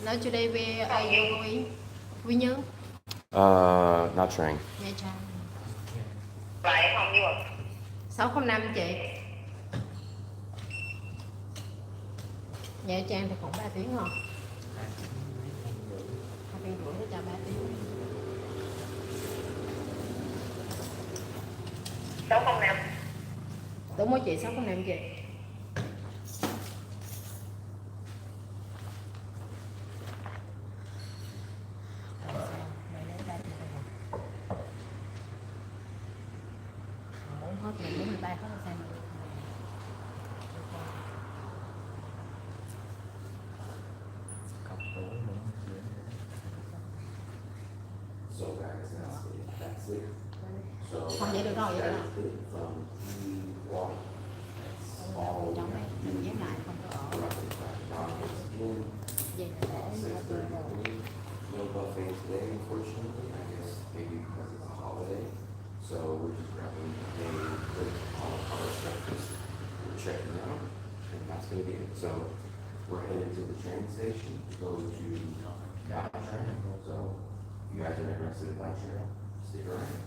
Now today where are you going? Quy Nhơn. Not trying. Nha Trang. Vậy không đi một 605 chị. Nha Trang thì khoảng 3 tiếng không? 2 tiếng rưỡi để cho 3 tiếng. 605. Đúng không chị? 605 chị. Hết mình muốn người ta hết sao mà. Không vậy được rồi, vậy được rồi. Trong đây mình ghép lại không có ở. Vậy là để No buffet today, unfortunately. I guess maybe because it's a holiday. So we're just grabbing all of our breakfast. We're checking out, and that's gonna be it. So we're headed to the train station to go to that train. So if you guys are interested in that train, stick around.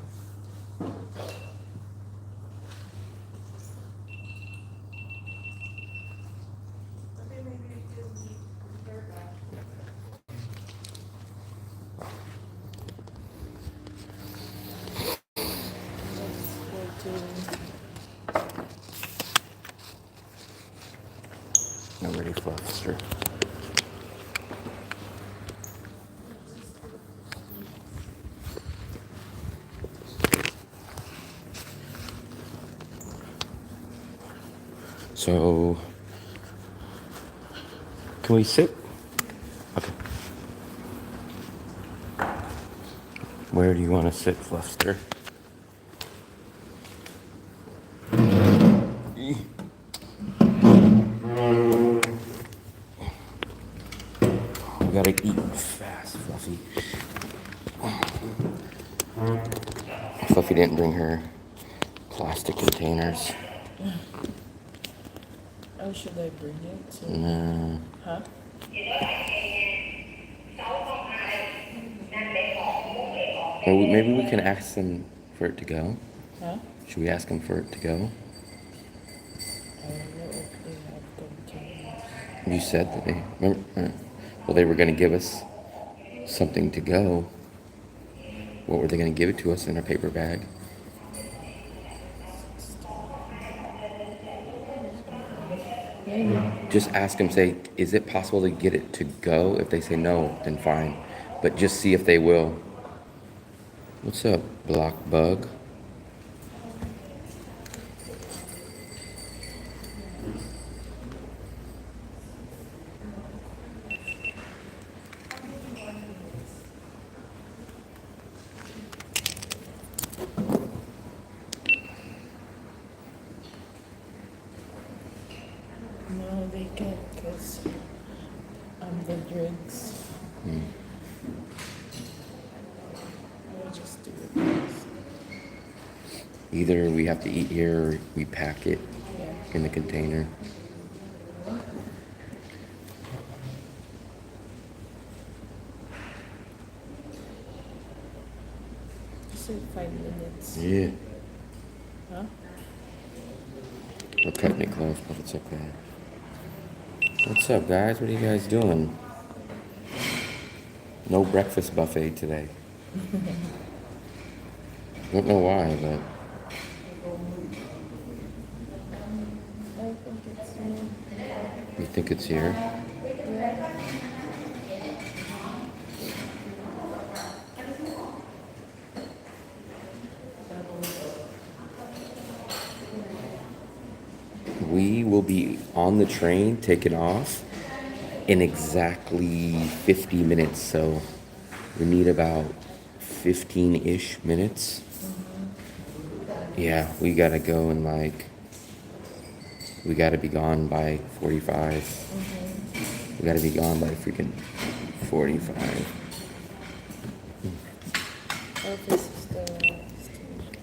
I'm ready for Lobster. So, can we sit? Okay. Where do you want to sit, Fluster? We gotta eat fast, Fluffy. Fluffy didn't bring her plastic containers. Oh, should I bring it? No. Huh? Well, maybe we can ask them for it to go. Huh? Should we ask them for it to go? I don't know if they have containers. You said that they, remember, well, they were going to give us something to go. What were they going to give it to us in a paper bag? Just ask them, say, is it possible to get it to go? If they say no, then fine. But just see if they will. What's up, block bug? No, they can't because the drinks. I'll just do it. Either we have to eat here or we pack it Yeah. in the container. Just wait 5 minutes. Yeah. Huh? We're cutting it close, but it's okay. What's up, guys? What are you guys doing? No breakfast buffet today. Don't know why, but I think it's me. you think it's here? We will be on the train, taking off in exactly 50 minutes. So we need about 15-ish minutes. Yeah, we gotta go in we gotta be gone by 45. We gotta be gone by freaking 45. Oh, this is the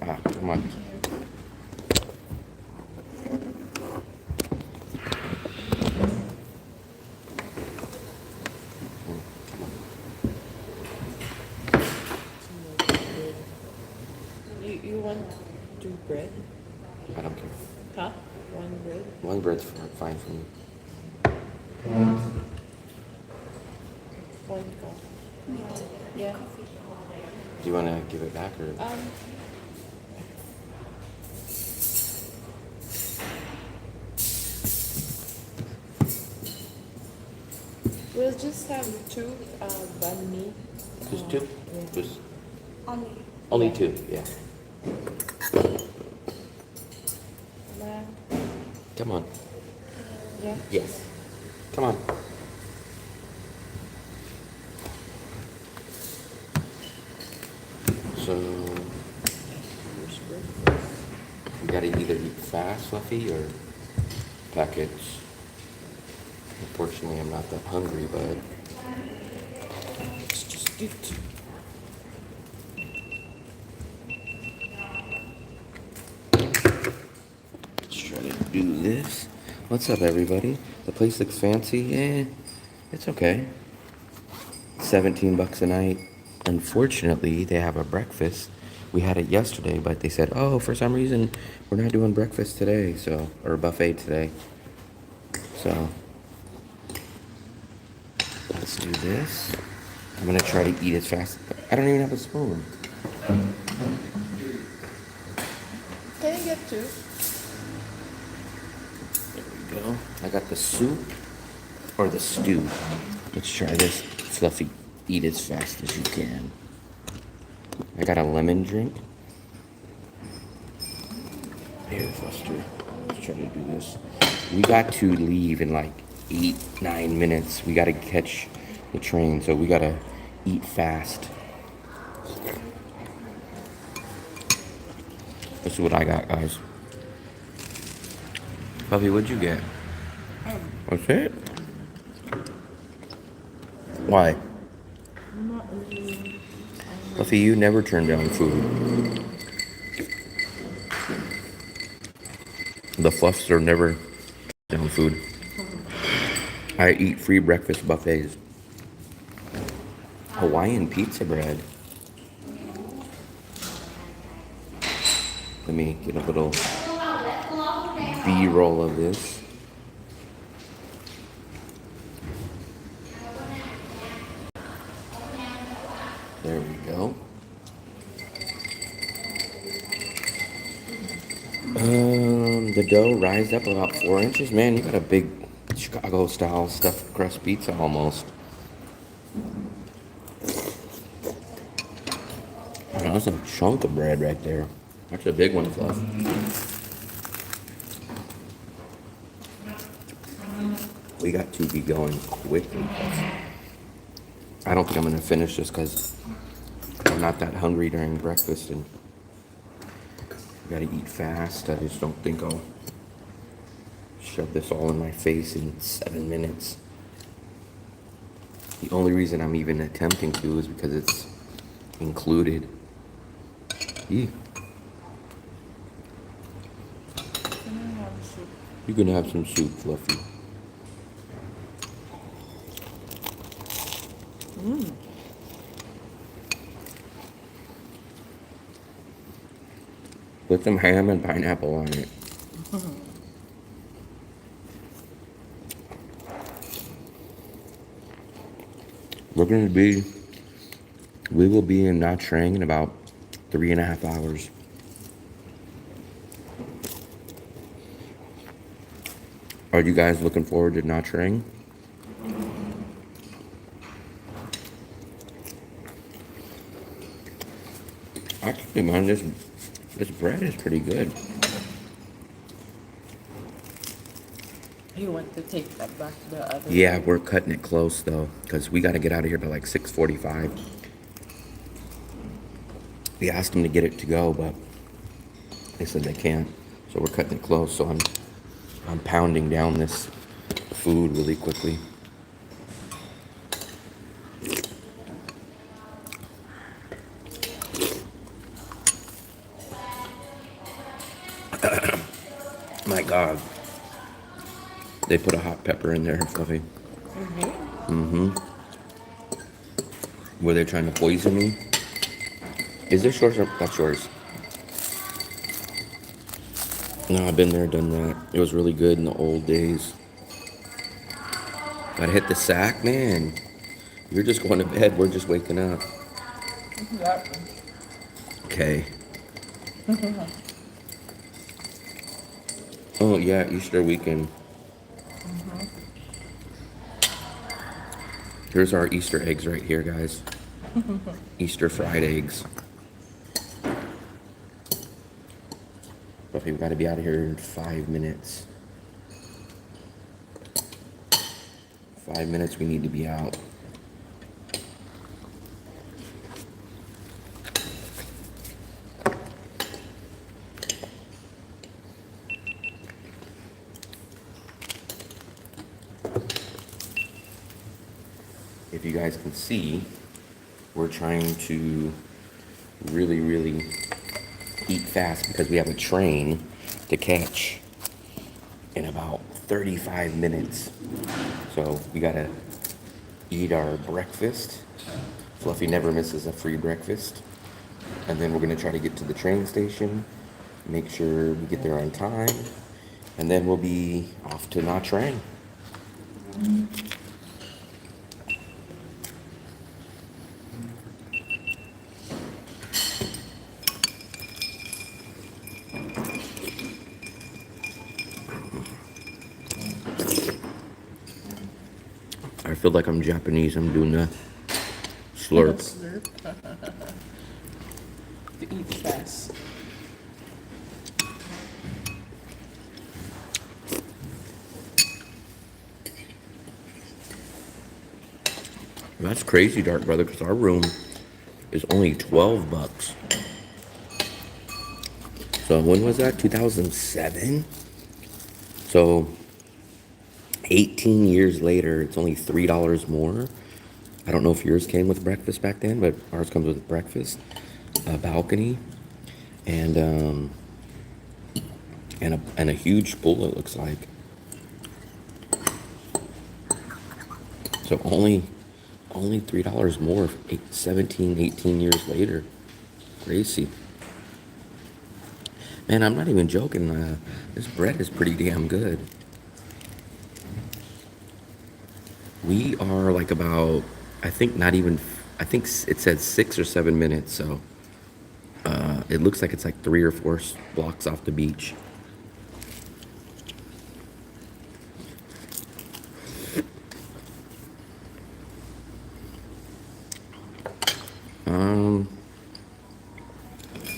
Ah, come on. bread's fine for me. One cup. Yeah. Do you want to give it back or? We'll just have two banh mi. Just two? Yeah. Just Only. only two, yeah. Nah. Come on. Yeah. Yes. Come on. So we gotta either eat fast, Fluffy, or packets. Unfortunately, I'm not that hungry, but let's just eat. Let's try to do this. What's up, everybody? The place looks fancy. It's okay. $17 a night. Unfortunately, they have a breakfast. We had it yesterday, but they said, oh, for some reason, we're not doing breakfast today, so, or buffet today. So, let's do this. I'm gonna try to eat as fast. I don't even have a spoon. Can you get two? There we go. I got the soup or the stew. Let's try this. Fluffy, eat as fast as you can. I got a lemon drink. Here, Foster. Let's try to do this. We got to leave in like 8-9 minutes. We got to catch the train, so we got to eat fast. This is what I got, guys. Fluffy, what'd you get? What's it? Why? Fluffy, you never turn down food. The Fluffs are never down food. I eat free breakfast buffets. Hawaiian pizza bread. Let me get a little B-roll of this. There we go. The dough rised up about 4 inches. Man, you got a big Chicago-style stuffed crust pizza almost. That's a chunk of bread right there. That's a big one, Fluff. We got to be going quickly. I don't think I'm going to finish this because I'm not that hungry during breakfast and I got to eat fast. I just don't think I'll shove this all in my face in 7 minutes. The only reason I'm even attempting to is because it's included. Yeah. You can have some soup, Fluffy. Put some ham and pineapple on it. We will be in Nha Trang in about 3.5 hours. Are you guys looking forward to Nha Trang? Actually, man, this bread is pretty good. You want to take that back the other Yeah, way? we're cutting it close though, because we got to get out of here by like 6:45. We asked them to get it to go, but they said they can't. So we're cutting it close. So I'm pounding down this food really quickly. My God. They put a hot pepper in there, Fluffy. Were they trying to poison me? Is this yours or that's yours? No, I've been there, done that. It was really good in the old days. Gotta hit the sack, man. You're just going to bed. We're just waking up. Yep. Okay. Oh, yeah, Easter weekend. Here's our Easter eggs right here, guys. Easter fried eggs. But we've got to be out of here in 5 minutes. 5 minutes, we need to be out. If you guys can see, we're trying to really eat fast because we have a train to catch in about 35 minutes. So we gotta eat our breakfast. Fluffy never misses a free breakfast. And then we're gonna try to get to the train station, make sure we get there on time, and then we'll be off to Nha Trang. I feel like I'm Japanese. I'm doing the slurp. Slurp. To eat fast. That's crazy, Dark Brother, because our room is only $12. So when was that? 2007? So 18 years later, it's only $3 more. I don't know if yours came with breakfast back then, but ours comes with breakfast, a balcony, and a huge pool, it looks like. So only $3 more, 17, 18 years later. Crazy. Man, I'm not even joking. This bread is pretty damn good. We are like about, I think it said 6 or 7 minutes, so it looks like it's like 3 or 4 blocks off the beach.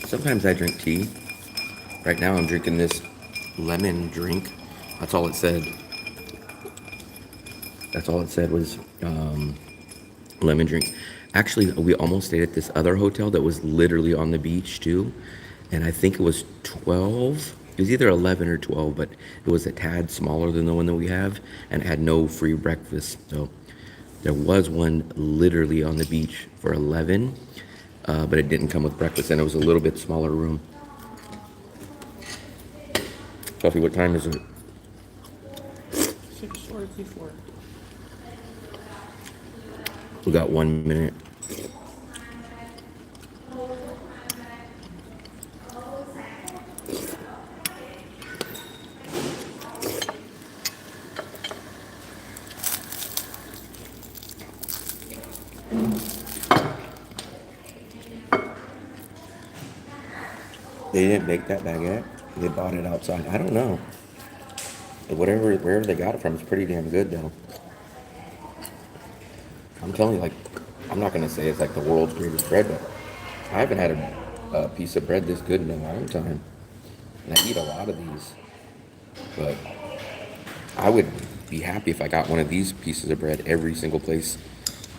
Sometimes I drink tea. Right now I'm drinking this lemon drink. That's all it said. That's all it said was lemon drink. Actually, we almost stayed at this other hotel that was literally on the beach too. And I think it was 12. It was either 11 or 12, but it was a tad smaller than the one that we have. And it had no free breakfast. So there was one literally on the beach for 11. But it didn't come with breakfast, and it was a little bit smaller room. Sophie, what time is it? 6:44. We got 1 minute. They didn't make that baguette. They bought it outside. I don't know. Wherever they got it from, it's pretty damn good though. I'm telling you, like, I'm not gonna say it's like the world's greatest bread, but I haven't had a piece of bread this good in a long time. And I eat a lot of these, but I would be happy if I got one of these pieces of bread every single place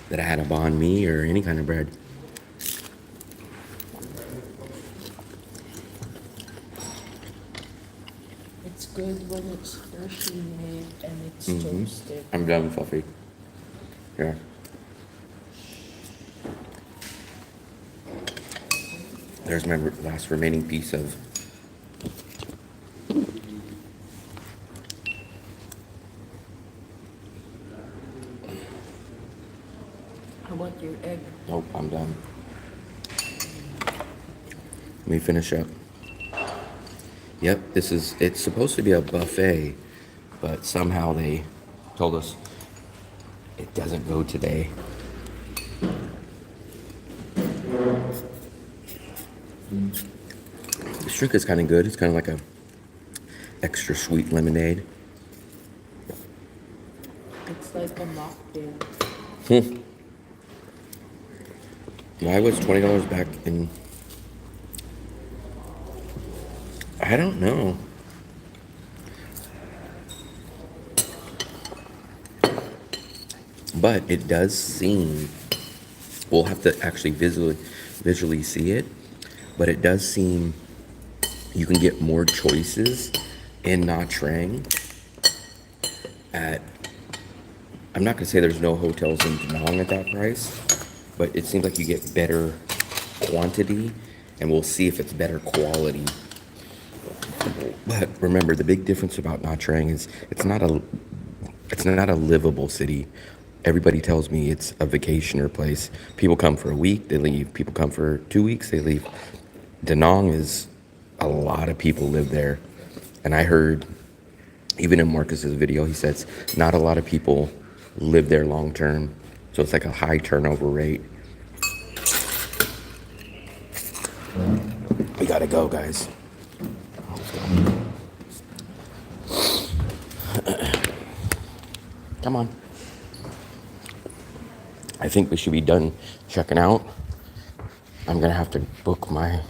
that I had a banh mi or any kind of bread. It's good when it's freshly made and it's toasted. I'm done, Fluffy. Here. There's my last remaining piece of. How about your egg? Nope, I'm done. Let me finish up. Yep, it's supposed to be a buffet, but somehow they told us it doesn't go today. This drink is kind of good. It's kind of like a extra sweet lemonade. It's like a mocktail. Why was $20 back in? I don't know. But it does seem, we'll have to actually visually see it, but it does seem you can get more choices in Nha Trang at, I'm not gonna say there's no hotels in Da Nang at that price, but it seems like you get better quantity, and we'll see if it's better quality. But remember, the big difference about Nha Trang is it's not a livable city. Everybody tells me it's a vacationer place. People come for a week, they leave. People come for 2 weeks, they leave. Da Nang is, a lot of people live there. And I heard, even in Marcus's video, he says not a lot of people live there long term. So it's like a high turnover rate. We gotta go, guys. Come on. I think we should be done checking out. I'm gonna have to book my...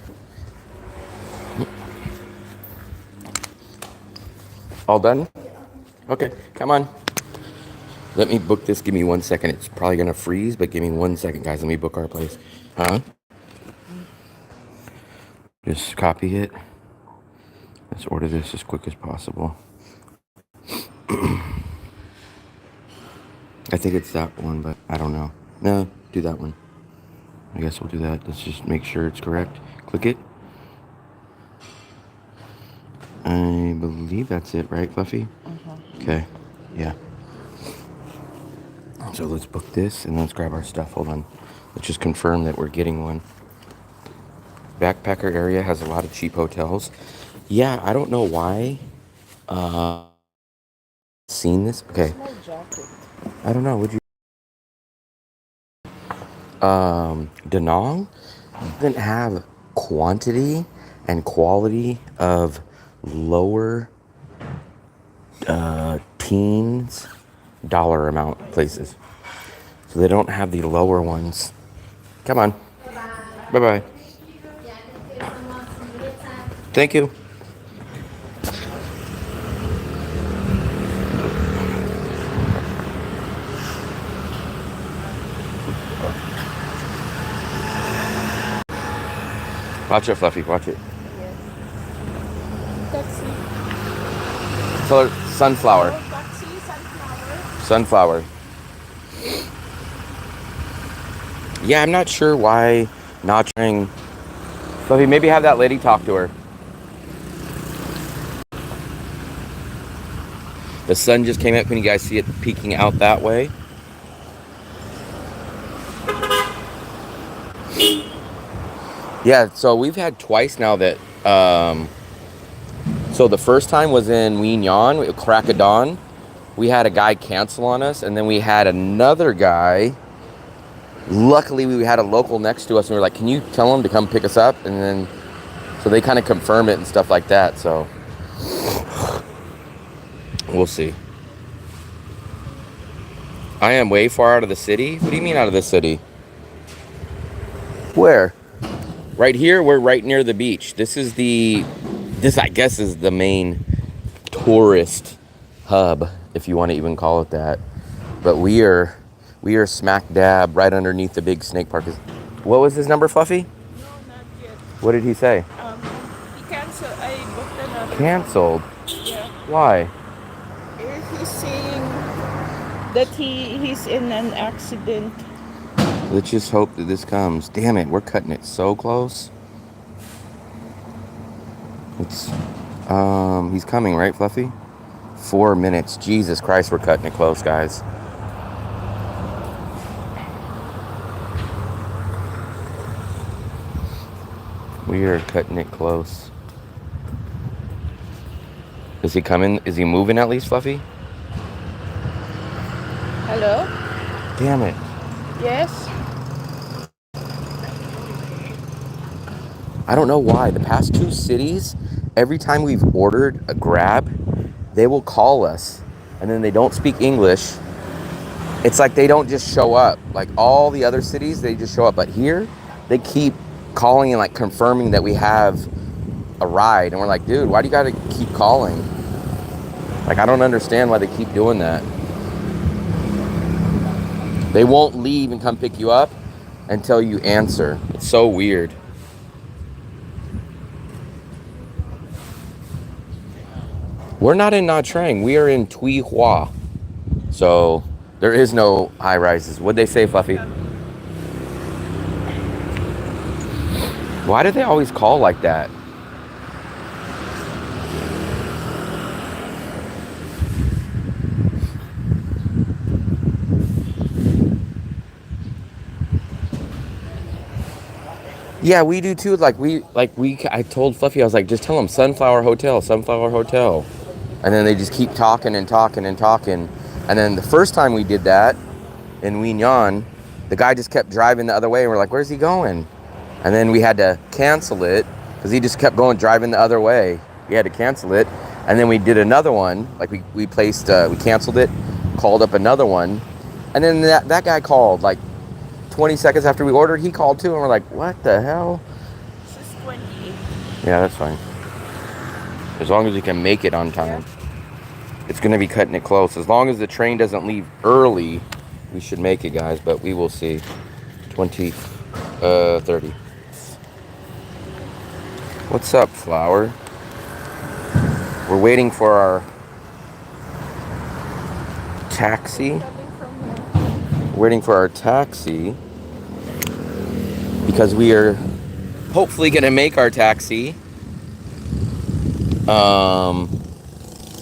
All done? Okay, come on. Let me book this. Give me 1 second. It's probably gonna freeze, but give me 1 second, guys. Let me book our place. Huh? Just copy it. Let's order this as quick as possible. I think it's that one, but I don't know. No, do that one. I guess we'll do that. Let's just make sure it's correct. Click it. I believe that's it, right, Fluffy? Okay, yeah. So let's book this and let's grab our stuff. Hold on. Let's just confirm that we're getting one. Backpacker area has a lot of cheap hotels. Yeah, I don't know why. Seen this? Okay. I don't know. Would you? Da Nang doesn't have quantity and quality of lower teens dollar amount places. So they don't have the lower ones. Come on. Bye-bye. Thank you. Watch it, Fluffy. Watch it. Taxi. Tell her sunflower. Oh, taxi, sunflower. Sunflower. Yeah, I'm not sure why Nha Trang. Fluffy, maybe have that lady talk to her. The sun just came up. Can you guys see it peeking out that way? Yeah, so we've had twice now that, so the first time was in Wien Yan, crack of dawn. We had a guy cancel on us, and then we had another guy. Luckily, we had a local next to us, and we were like, can you tell him to come pick us up? And then, so they kind of confirm it and stuff like that, so we'll see. I am way far out of the city? What do you mean out of the city? Where? Right here, we're right near the beach. This I guess is the main tourist hub, if you want to even call it that. But we are smack dab right underneath the big snake park. What was his number, Fluffy? No, not yet. What did he say? He canceled. I booked another. Canceled? Yeah. Why? He's saying that he's in an accident. Let's just hope that this comes. Damn it, we're cutting it so close. It's, he's coming, right, Fluffy? 4 minutes. Jesus Christ, we're cutting it close, guys. We are cutting it close. Is he coming? Is he moving at least, Fluffy? Hello? Damn it. Yes? I don't know why. The past 2 cities, every time we've ordered a Grab, they will call us and then they don't speak English. It's like they don't just show up. Like all the other cities, they just show up. But here, they keep calling and like confirming that we have a ride. And we're like, dude, why do you gotta keep calling? Like, I don't understand why they keep doing that. They won't leave and come pick you up until you answer. It's so weird. We're not in Nha Trang. We are in Tuy Hoa. So there is no high rises. What'd they say, Fluffy? Why do they always call like that? Yeah, we do too. I told Fluffy, I was like, just tell them Sunflower Hotel, Sunflower Hotel. And then they just keep talking and talking and talking. And then the first time we did that in Quy Nhon, the guy just kept driving the other way. And we're like, where's he going? And then we had to cancel it because he just kept going, driving the other way. We had to cancel it. And then we did another one. Like we canceled it, called up another one. And then that guy called like 20 seconds after we ordered. He called too. And we're like, what the hell? This is 20. Yeah, that's fine. As long as you can make it on time. It's going to be cutting it close. As long as the train doesn't leave early, we should make it, guys. But we will see. 30. What's up, Flower? We're waiting for our taxi. Waiting for our taxi. Because we are hopefully going to make our taxi.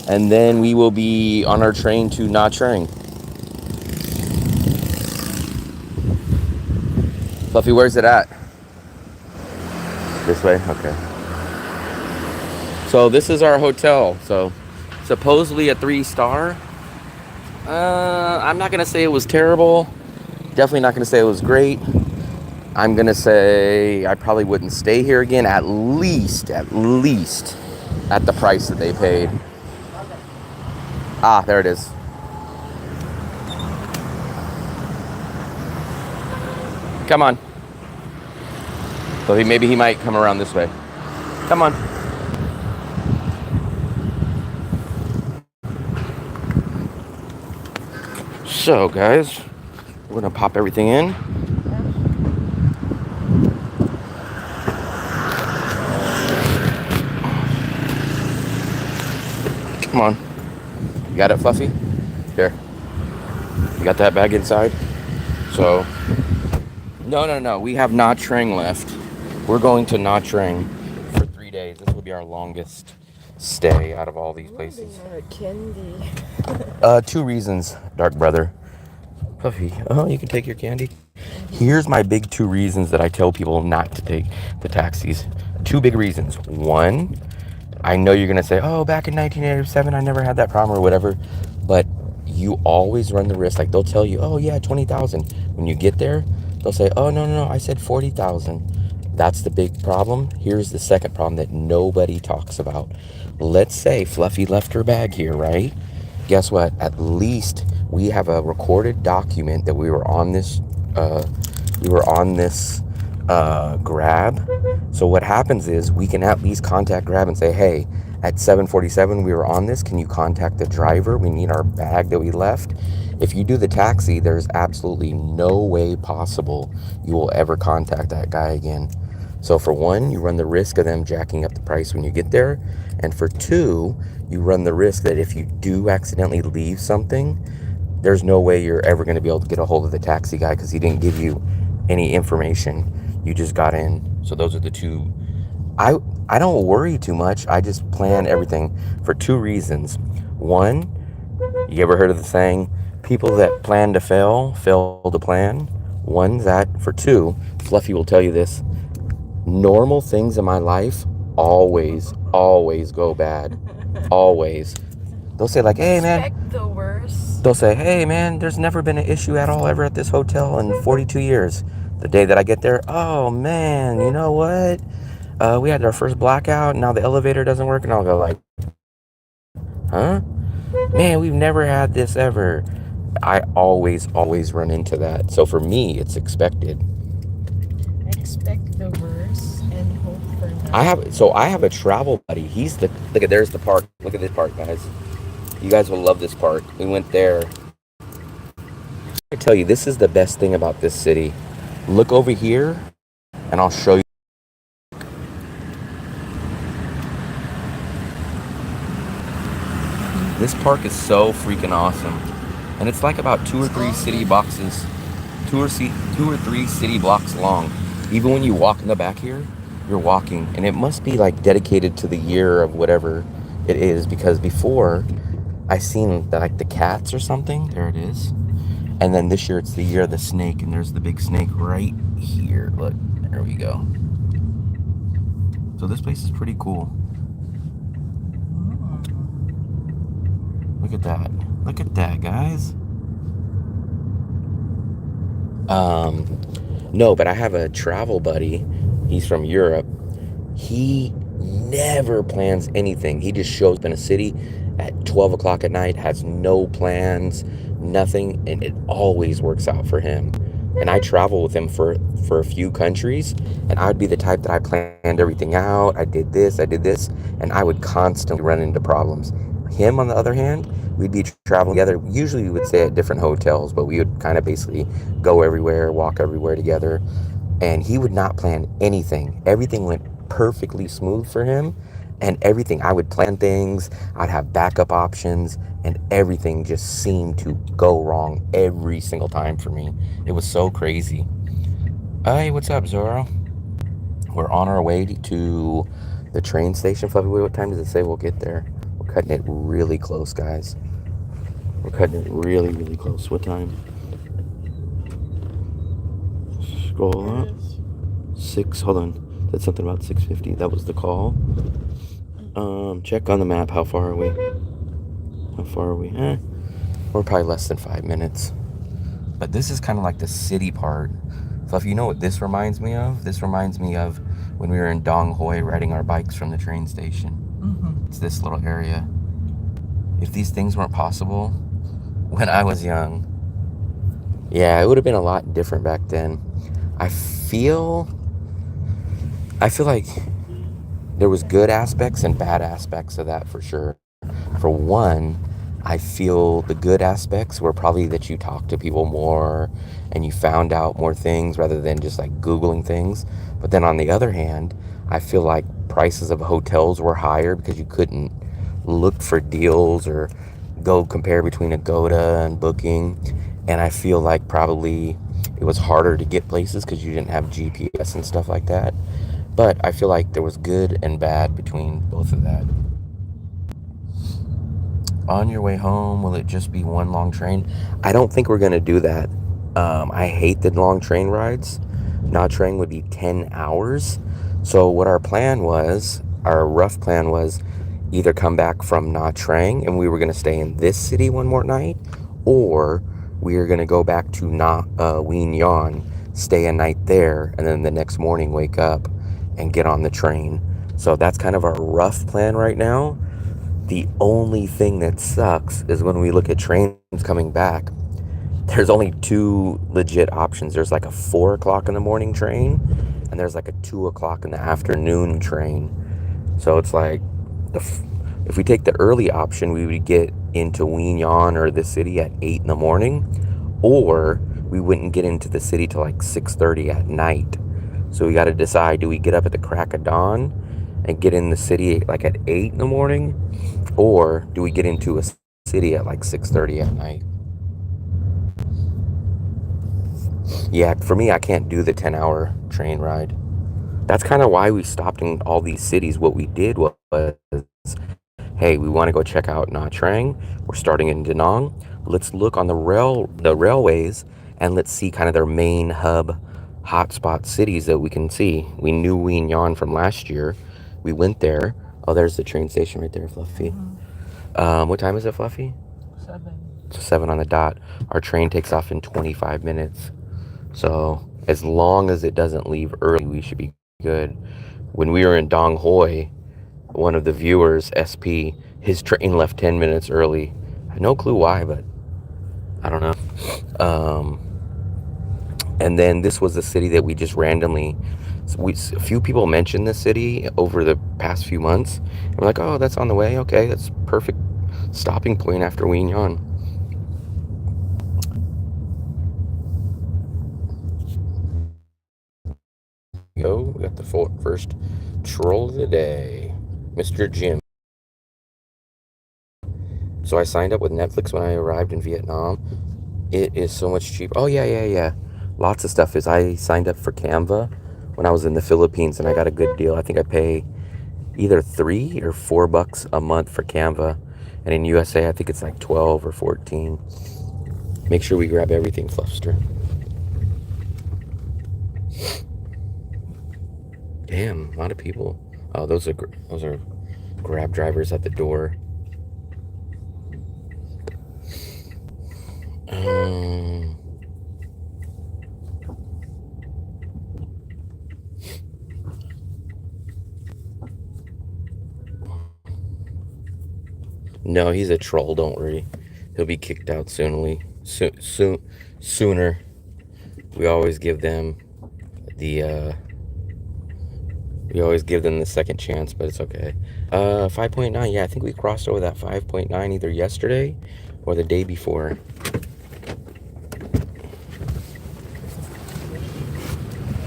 And then we will be on our train to Nha Trang. Fluffy, where's it at? This way? Okay. So this is our hotel. So supposedly a 3-star. I'm not going to say it was terrible. Definitely not going to say it was great. I'm going to say I probably wouldn't stay here again, at least at the price that they paid. Ah, there it is. Come on. So maybe he might come around this way. Come on. So, guys, we're going to pop everything in. Come on. You got it, Fluffy? Here. You got that bag inside? So, no. We have Nha Trang left. We're going to Nha Trang for 3 days. This will be our longest stay out of all these places. Candy. 2 reasons, Dark Brother. Fluffy, you can take your candy. Here's my big 2 reasons that I tell people not to take the taxis. 2 big reasons. 1, I know you're going to say, back in 1987, I never had that problem or whatever. But you always run the risk. Like, they'll tell you, 20,000. When you get there, they'll say, no, I said 40,000. That's the big problem. Here's the second problem that nobody talks about. Let's say Fluffy left her bag here, right? Guess what? At least we have a recorded document that we were on this Grab. So what happens is we can at least contact Grab and say, hey, at 7:47 we were on this. Can you contact the driver? We need our bag that we left. If you do the taxi, there's absolutely no way possible you will ever contact that guy again. So for 1, you run the risk of them jacking up the price when you get there. And for 2, you run the risk that if you do accidentally leave something, there's no way you're ever going to be able to get a hold of the taxi guy because he didn't give you any information. You just got in. So those are the 2. I don't worry too much. I just plan everything for 2 reasons. 1, you ever heard of the saying, people that plan to fail to plan? 1, that. For 2, Fluffy will tell you this. Normal things in my life always go bad. Always. They'll say like, hey man, Expect the worst. they'll say, hey man, there's never been an issue at all ever at this hotel in 42 years. The day that I get there, oh man, you know what? We had our first blackout, now the elevator doesn't work, and I'll go like, huh? Man, we've never had this ever. I always run into that. So for me, it's expected. Expect the worst and hope for nothing. I have a travel buddy. Look at, there's the park. Look at this park, guys. You guys will love this park. We went there. I tell you, this is the best thing about this city. Look over here, and I'll show you. This park is so freaking awesome. And it's like about two or three city blocks long. Even when you walk in the back here, you're walking. And it must be like dedicated to the year of whatever it is. Because before, I seen like the cats or something. There it is. And then this year it's the year of the snake. And there's the big snake right here. Look, there we go. So this place is pretty cool. Look at that. Look at that, guys. No, but I have a travel buddy. He's from Europe. He never plans anything. He just shows up in a city at 12 o'clock at night, has no plans, nothing, and it always works out for him. And I travel with him for a few countries, and I would be the type that I planned everything out. I did this, and I would constantly run into problems. Him, on the other hand, we'd be traveling together. Usually we would stay at different hotels, but we would kind of basically go everywhere, walk everywhere together. And he would not plan anything. Everything went perfectly smooth for him. And everything, I would plan things, I'd have backup options, and everything just seemed to go wrong every single time for me. It was so crazy. Hey, what's up, Zorro? We're on our way to the train station. Fluffy, what time does it say we'll get there? We're cutting it really close, guys. We're cutting it really, really close. What time? Scroll up. 6, hold on. That's something about 6:50. That was the call. Check on the map. How far are we? We're probably less than 5 minutes. But this is kind of like the city part. Fluffy, you know what this reminds me of? This reminds me of when we were in Dong Hoi riding our bikes from the train station. Mm-hmm. It's this little area. If these things weren't possible when I was young, yeah, it would have been a lot different back then. I feel like there was good aspects and bad aspects of that for sure. For one, I feel the good aspects were probably that you talked to people more and you found out more things rather than just like Googling things. But then on the other hand, I feel like prices of hotels were higher because you couldn't look for deals or go compare between Agoda and Booking. And I feel like probably it was harder to get places because you didn't have GPS and stuff like that. But I feel like there was good and bad between both of that. On your way home, will it just be one long train? I don't think we're going to do that. I hate the long train rides. Nha Trang would be 10 hours. So what our rough plan was either come back from Nha Trang and we were going to stay in this city one more night, or we were going to go back to Wien Yan, stay a night there, and then the next morning wake up and get on the train. So that's kind of our rough plan right now. The only thing that sucks is when we look at trains coming back, there's only two legit options. There's like a 4 o'clock in the morning train, and there's like a 2 o'clock in the afternoon train. So it's like, if we take the early option, we would get into Wien Yan or the city at 8 in the morning, or we wouldn't get into the city till like 6:30 at night. So we got to decide, do we get up at the crack of dawn and get in the city like at 8 in the morning, or do we get into a city at like 6:30 at night? Yeah, for me, I can't do the 10-hour train ride. That's kind of why we stopped in all these cities. What we did was, hey, we want to go check out Nha Trang. We're starting in Da Nang. Let's look on the railways and let's see kind of their main hub hotspot cities that we can see. We knew Wien Yan from last year. We went there. Oh, there's the train station right there, Fluffy. What time is it, Fluffy? 7. It's 7 on the dot. Our train takes off in 25 minutes. So as long as it doesn't leave early, we should be good. When we were in Dong Hoi, one of the viewers, SP, his train left 10 minutes early. I have no clue why, but I don't know. And then this was the city that we just randomly, a few people mentioned this city over the past few months. And we're like, oh, that's on the way. Okay, that's perfect stopping point after Weenyon. Go, we got the first troll of the day, Mr. Jim. So I signed up with Netflix when I arrived in Vietnam. It is so much cheaper. Oh, yeah. Lots of stuff is. I signed up for Canva when I was in the Philippines, and I got a good deal. I think I pay either $3 or $4 a month for Canva. And in USA, I think it's like 12 or 14. Make sure we grab everything, Fluffster. Damn, a lot of people. Oh, those are Grab drivers at the door. No, he's a troll. Don't worry. He'll be kicked out sooner. We always give them the second chance, but it's okay. 5.9. Yeah, I think we crossed over that 5.9 either yesterday or the day before.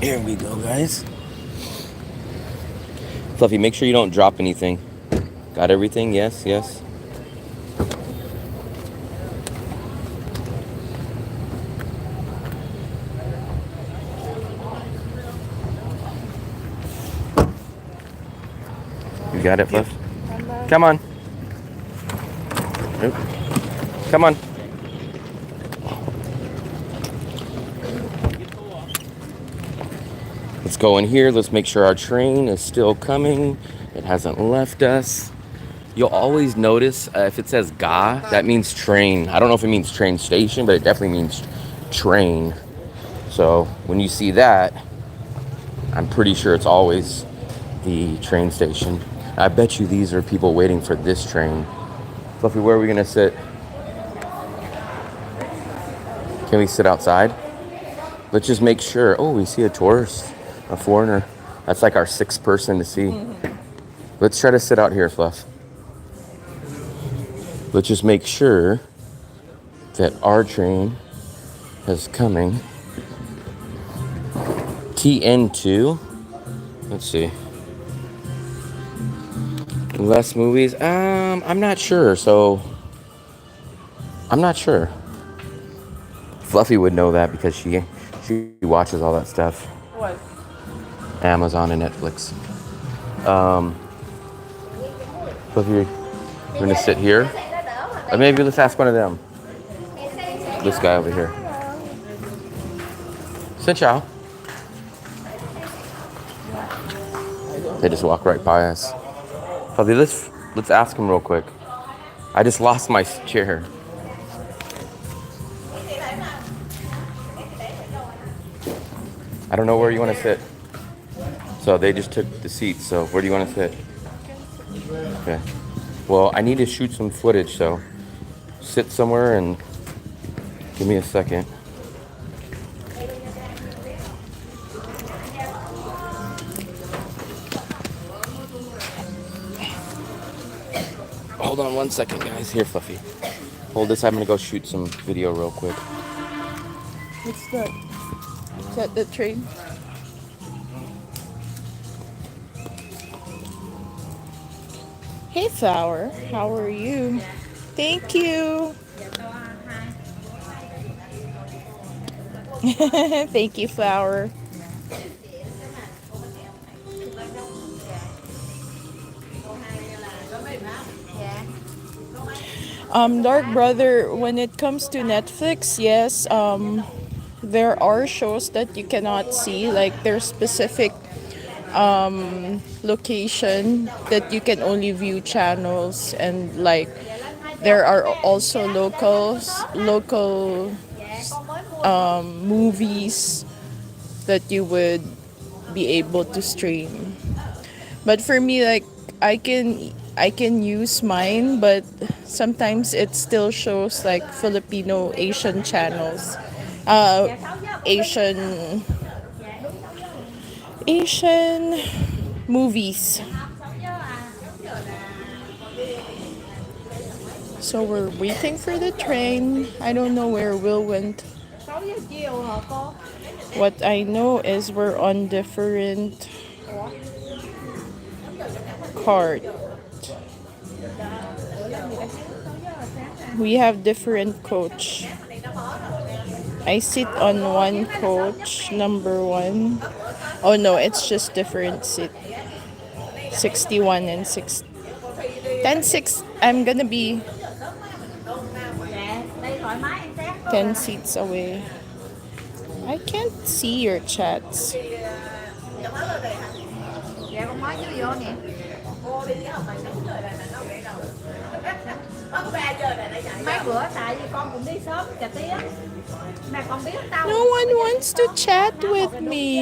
Here we go, guys. Fluffy, make sure you don't drop anything. Got everything? Yes. You got it, Fluff? Come on. Nope. Come on. Let's go in here. Let's make sure our train is still coming. It hasn't left us. You'll always notice if it says ga, that means train. I don't know if it means train station, but it definitely means train. So when you see that, I'm pretty sure it's always the train station. I bet you these are people waiting for this train. Fluffy, where are we gonna sit? Can we sit outside? Let's just make sure. Oh, we see a tourist, a foreigner. That's like our 6th person to see. Let's try to sit out here, Fluff. Let's just make sure that our train is coming. TN2. Let's see. Less movies. I'm not sure. So I'm not sure. Fluffy would know that because she watches all that stuff. What? Amazon and Netflix. Fluffy, you're gonna sit here. Or maybe let's ask one of them. This guy over here. Xin chào. They just walk right by us. Fluffy, let's ask him real quick. I just lost my chair. I don't know where you want to sit. So they just took the seats. So where do you want to sit? Okay. Well, I need to shoot some footage, so sit somewhere and give me a second. Hold on 1 second, guys. Here, Fluffy. Hold this. I'm gonna go shoot some video real quick. What's that? Is that the train? Hey, Flower. How are you? Thank you. Thank you, Flower. Dark Brother, when it comes to Netflix, yes, there are shows that you cannot see, like there's specific location that you can only view channels, and like there are also local movies that you would be able to stream. But for me, like I can use mine, but sometimes it still shows like Filipino Asian channels, uh, Asian Asian movies. So we're waiting for the train. I don't know where Will went. What I know is we're on different cart. We have different coach. I sit on one coach, number one. Oh no, it's just different seat. 61 and 6. 10 6. I'm gonna be 10 seats away. I can't see your chats. Mấy bữa tại vì con cũng đi sớm cả tiếng mà con biết tao No one wants to chat with me.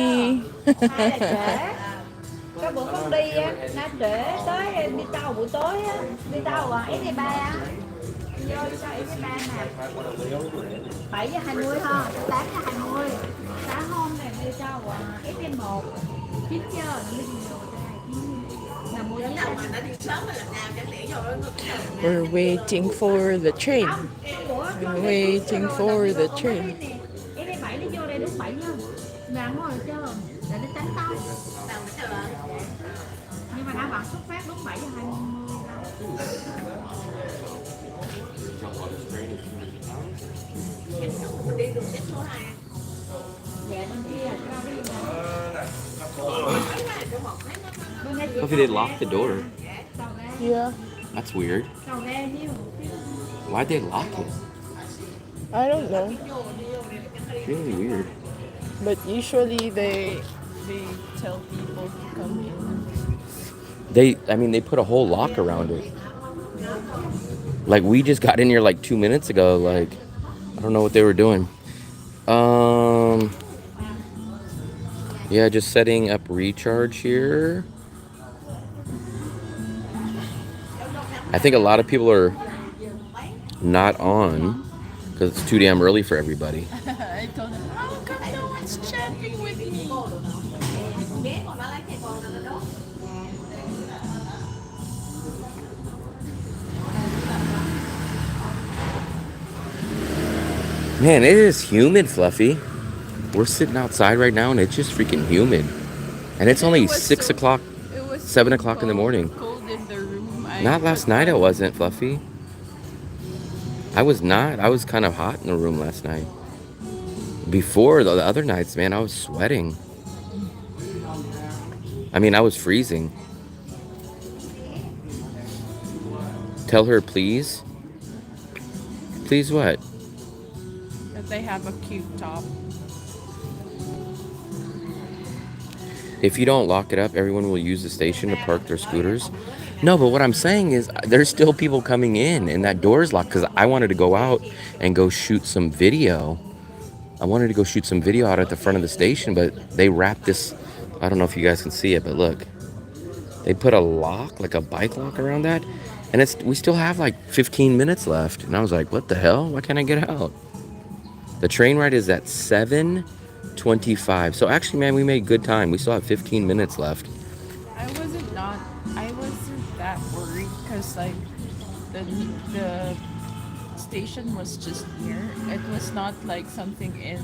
hay là trễ cái bữa con đi á nó trễ tới đi tàu buổi tối á đi tàu SE3 á vô đi tàu SE3 mà 7:20 ha 8:20 sáng hôm này đi tàu SE1 9 giờ đi nhiều là mua vé We're waiting for the train. We're waiting for the train. SE7 nó vô đây đúng 7 giờ mà ngồi chưa để nó tránh tao nhưng mà đã bảo xuất phát lúc 7:20 Hopefully they locked the door. Yeah, That's weird. Why'd they lock it? I don't know. Really weird. But usually they tell people to come in. They put a whole lock around it. Like we just got in here like 2 minutes ago. Like I don't know what they were doing. Yeah, just setting up recharge here. I think a lot of people are not on because it's too damn early for everybody. I told them, how come no one's chatting with me? Man, it is humid, Fluffy. We're sitting outside right now and it's just freaking humid. And it's only 6 o'clock, 7 o'clock in the morning. Cold in the room. Not last night I wasn't, Fluffy. I was not. I was kind of hot in the room last night. Before, the other nights, man, I was sweating. I mean, I was freezing. Tell her, please. Please what? That they have a cute top. If you don't lock it up, everyone will use the station to park their scooters. No, but what I'm saying is there's still people coming in and that door is locked because I wanted to go out and go shoot some video. I wanted to go shoot some video out at the front of the station, but they wrapped this, I don't know if you guys can see it, but look. They put a lock, like a bike lock around that. And we still have like 15 minutes left. And I was like, what the hell? Why can't I get out? The train ride is at 7:25. So actually, man, we made good time. We still have 15 minutes left. I wasn't that worried because like the station was just near. It was not like something in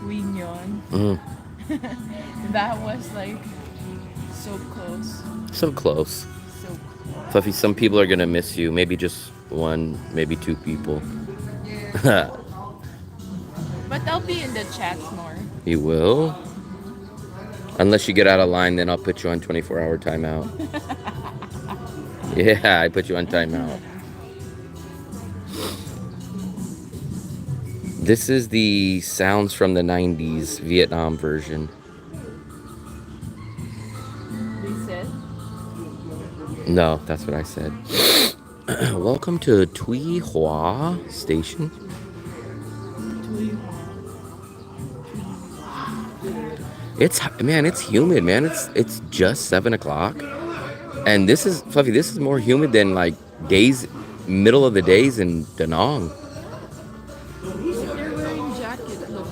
Guignon. That was like so close. So close. So close. Fluffy, some people are going to miss you. Maybe just one, maybe two people. But I'll be in the chat more. You will? Unless you get out of line, then I'll put you on 24-hour timeout. Yeah, I put you on timeout. This is the Sounds from the 90s Vietnam version. No, that's what I said. Welcome to Tui Hua Station. It's humid, man. It's just 7 o'clock, and this is Fluffy. This is more humid than like middle of the days in Da Nang. They're wearing jackets. Look.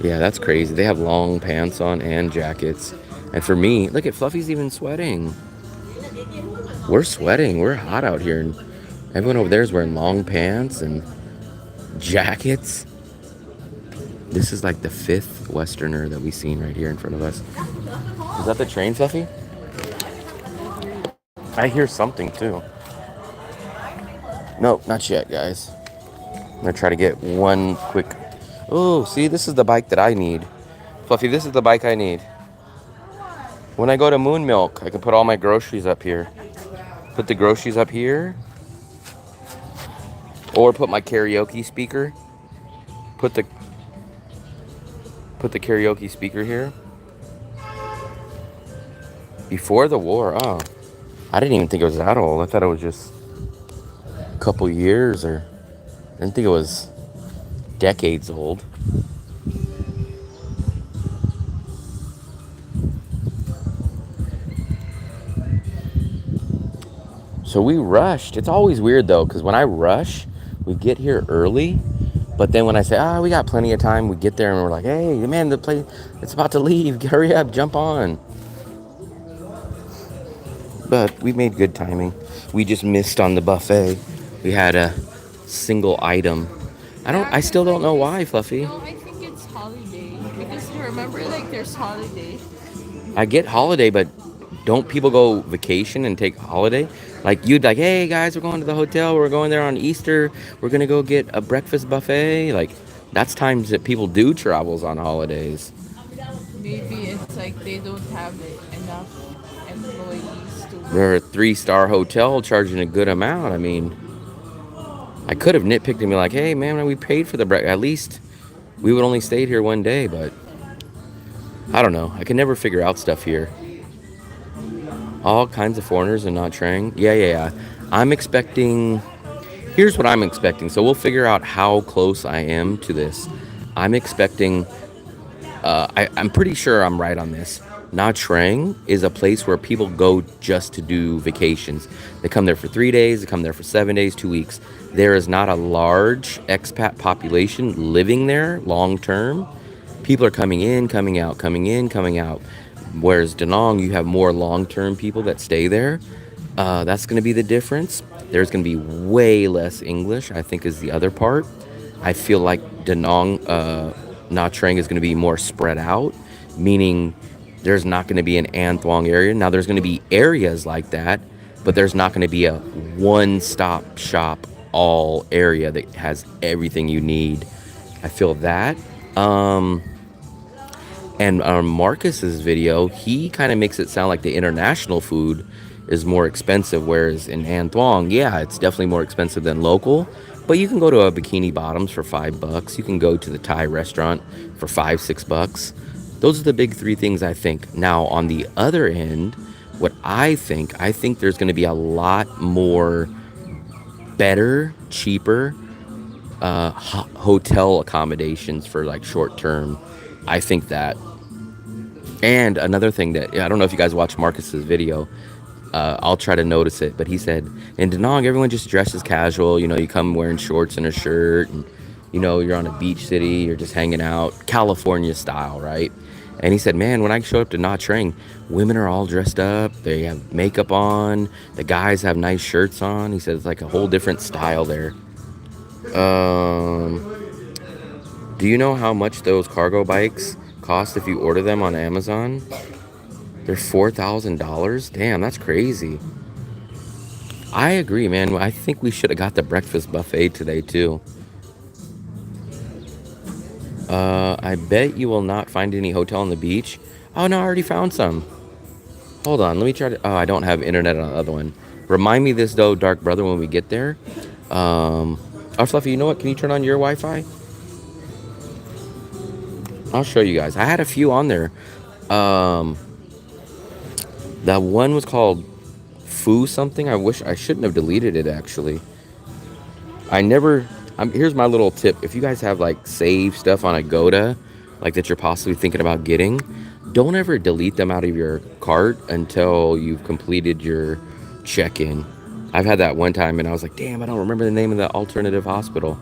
Yeah, that's crazy. They have long pants on and jackets, and for me, look at Fluffy's even sweating. We're sweating. We're hot out here, and everyone over there is wearing long pants and jackets. This is like the 5th Westerner that we've seen right here in front of us. Is that the train, Fluffy? I hear something too. No, not yet, guys. I'm gonna try to get one quick. Oh, see, this is the bike that I need. Fluffy, this is the bike I need. When I go to Moon Milk, I can put all my groceries up here. Put the groceries up here. Or put my karaoke speaker. Put the karaoke speaker here. Before the war, oh. I didn't even think it was that old. I thought it was just a couple years, or I didn't think it was decades old. So we rushed. It's always weird though, because when I rush, we get here early. But then when I say, we got plenty of time, we get there and we're like, hey, man, the plane, it's about to leave. Hurry up, jump on. But we made good timing. We just missed on the buffet. We had a single item. I still don't know why, Fluffy. No, I think it's holiday. Because remember, like, there's holiday. I get holiday, but don't people go vacation and take holiday? Like, you'd like, hey, guys, we're going to the hotel. We're going there on Easter. We're going to go get a breakfast buffet. Like, that's times that people do travels on holidays. Maybe it's like they don't have enough employees to. They're a 3-star hotel charging a good amount. I mean, I could have nitpicked and be like, hey, man, we paid for the breakfast. At least we would only stayed here one day, but I don't know. I can never figure out stuff here. All kinds of foreigners and not Trang. Yeah. I'm expecting. Here's what I'm expecting. So we'll figure out how close I am to this. I'm expecting. I'm pretty sure I'm right on this. Nha Trang is a place where people go just to do vacations. They come there for 3 days. They come there for 7 days, 2 weeks. There is not a large expat population living there long term. People are coming in, coming out, coming in, coming out. Whereas Da Nang, you have more long-term people that stay there. That's going to be the difference. There's going to be way less English, I think, is the other part. I feel like Da Nang, Nha Trang is going to be more spread out, meaning there's not going to be an An Thuong area. Now, there's going to be areas like that, but there's not going to be a one-stop shop all area that has everything you need. I feel that. And on Marcus's video, he kind of makes it sound like the international food is more expensive, whereas in An Thuong, yeah, it's definitely more expensive than local. But you can go to a Bikini Bottoms for $5. You can go to the Thai restaurant for $5-6. Those are the big 3 things I think. Now, on the other end, what I think there's going to be a lot more better, cheaper hotel accommodations for like short term. I think that. And another thing that, I don't know if you guys watched Marcus's video, I'll try to notice it, but he said, in Da Nang, everyone just dresses casual. You know, you come wearing shorts and a shirt, and, you know, you're on a beach city, you're just hanging out, California style, right? And he said, man, when I showed up to Nha Trang, women are all dressed up, they have makeup on, the guys have nice shirts on. He said it's like a whole different style there. Do you know how much those cargo bikes cost if you order them on Amazon? They're $4,000. Damn, that's crazy. I agree, man. I think we should have got the breakfast buffet today too. I bet you will not find any hotel on the beach. Oh no, I already found some. Hold on, let me try to. Oh, I don't have internet on the other one. Remind me this though, Dark Brother, when we get there. Oh, Fluffy, you know what? Can you turn on your Wi-Fi? I'll show you guys. I had a few on there. That one was called foo something. I shouldn't have deleted it actually. Here's my little tip. If you guys have like saved stuff on Agoda, like that you're possibly thinking about getting, don't ever delete them out of your cart until you've completed your check-in. I've had that one time and I was like, damn, I don't remember the name of the alternative hospital.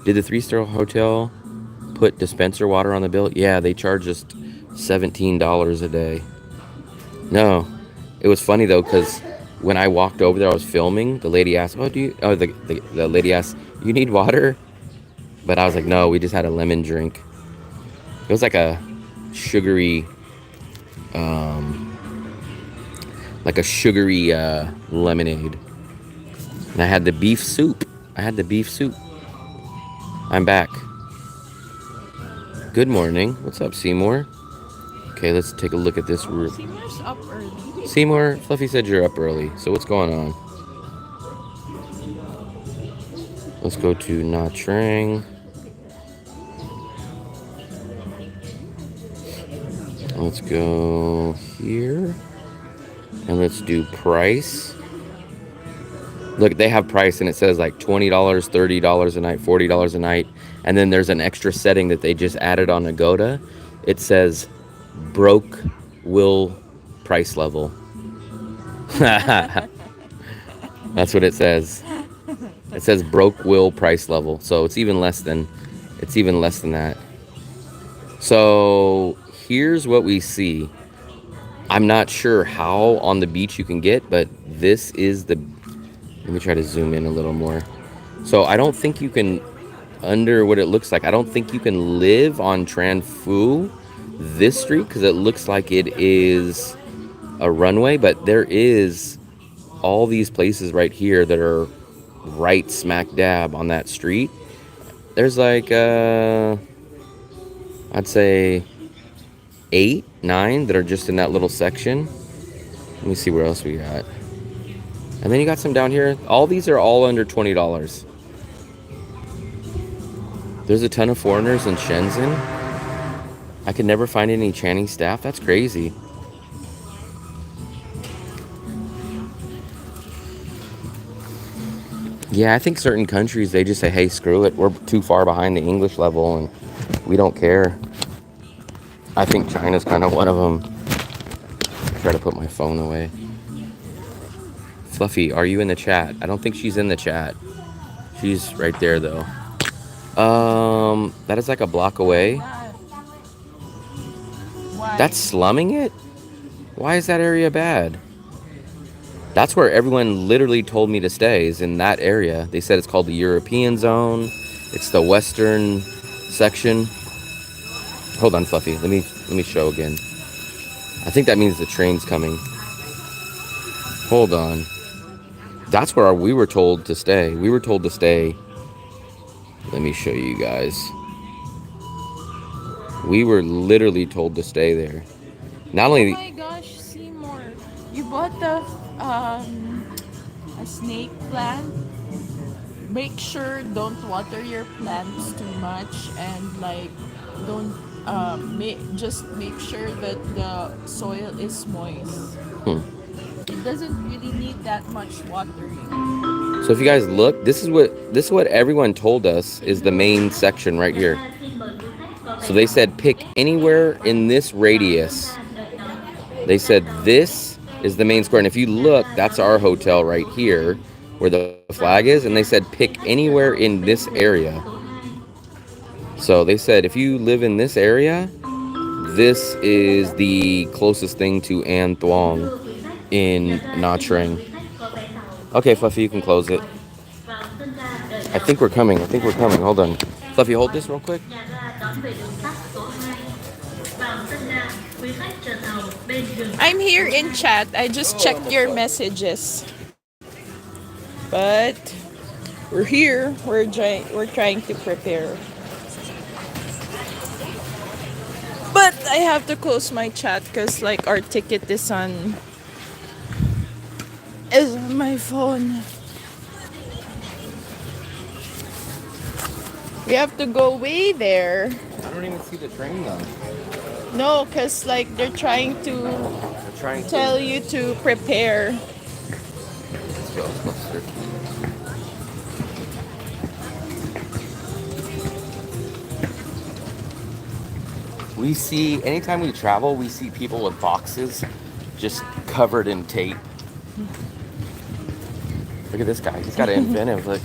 Did the 3-star hotel put dispenser water on the bill? Yeah, they charged us $17 a day. No, it was funny though, because when I walked over there, I was filming. The lady asked, the lady asked, you need water? But I was like, no, we just had a lemon drink. It was like a sugary, lemonade. And I had the beef soup. I'm back. Good morning. What's up, Seymour? Okay, let's take a look at this room. Seymour's up early. Seymour, Fluffy said you're up early. So what's going on? Let's go to Nha Trang. Let's go here. And let's do price. Look, they have price and it says like $20, $30 a night, $40 a night. And then there's an extra setting that they just added on Agoda. It says broke will price level. That's what it says. It says broke will price level. So it's even less than that. So here's what we see. I'm not sure how on the beach you can get, but this is the... Let me try to zoom in a little more. So I don't think you can, under what it looks like, I don't think you can live on Tran Phu, this street, because it looks like it is a runway, but there is all these places right here that are right smack dab on that street. There's like, I'd say 8, 9 that are just in that little section. Let me see where else we got. And then you got some down here. All these are all under $20. There's a ton of foreigners in Shenzhen. I could never find any Channing staff. That's crazy. Yeah, I think certain countries, they just say, hey, screw it. We're too far behind the English level and we don't care. I think China's kind of one of them. I try to put my phone away. Fluffy, are you in the chat? I don't think she's in the chat. She's right there though. That is like a block away. Why? That's slumming it? Why is that area bad? That's where everyone literally told me to stay, is in that area. They said it's called the European zone. It's the western section. Hold on, Fluffy. Let me show again. I think that means the train's coming. Hold on. That's where we were told to stay. We were told to stay. Let me show you guys. We were literally told to stay there. Not only... Oh my gosh, Seymour. You bought a snake plant. Make sure don't water your plants too much and like don't just make sure that the soil is moist. It doesn't really need that much watering. So if you guys look, this is what everyone told us is the main section right here. So they said pick anywhere in this radius. They said this is the main square. And if you look, that's our hotel right here where the flag is. And they said pick anywhere in this area. So they said if you live in this area, this is the closest thing to An Thuong in Nha Trang. Okay, Fluffy, you can close it. I think we're coming. Hold on. Fluffy, hold this real quick. I'm here in chat. I just checked your messages. But we're here. We're trying to prepare. But I have to close my chat because like our ticket is on my phone. We have to go way there. I don't even see the train though. No, because like they're trying to tell you to prepare. go closer. We see, anytime we travel, we see people with boxes just covered in tape. Look at this guy. He's got an inventive look.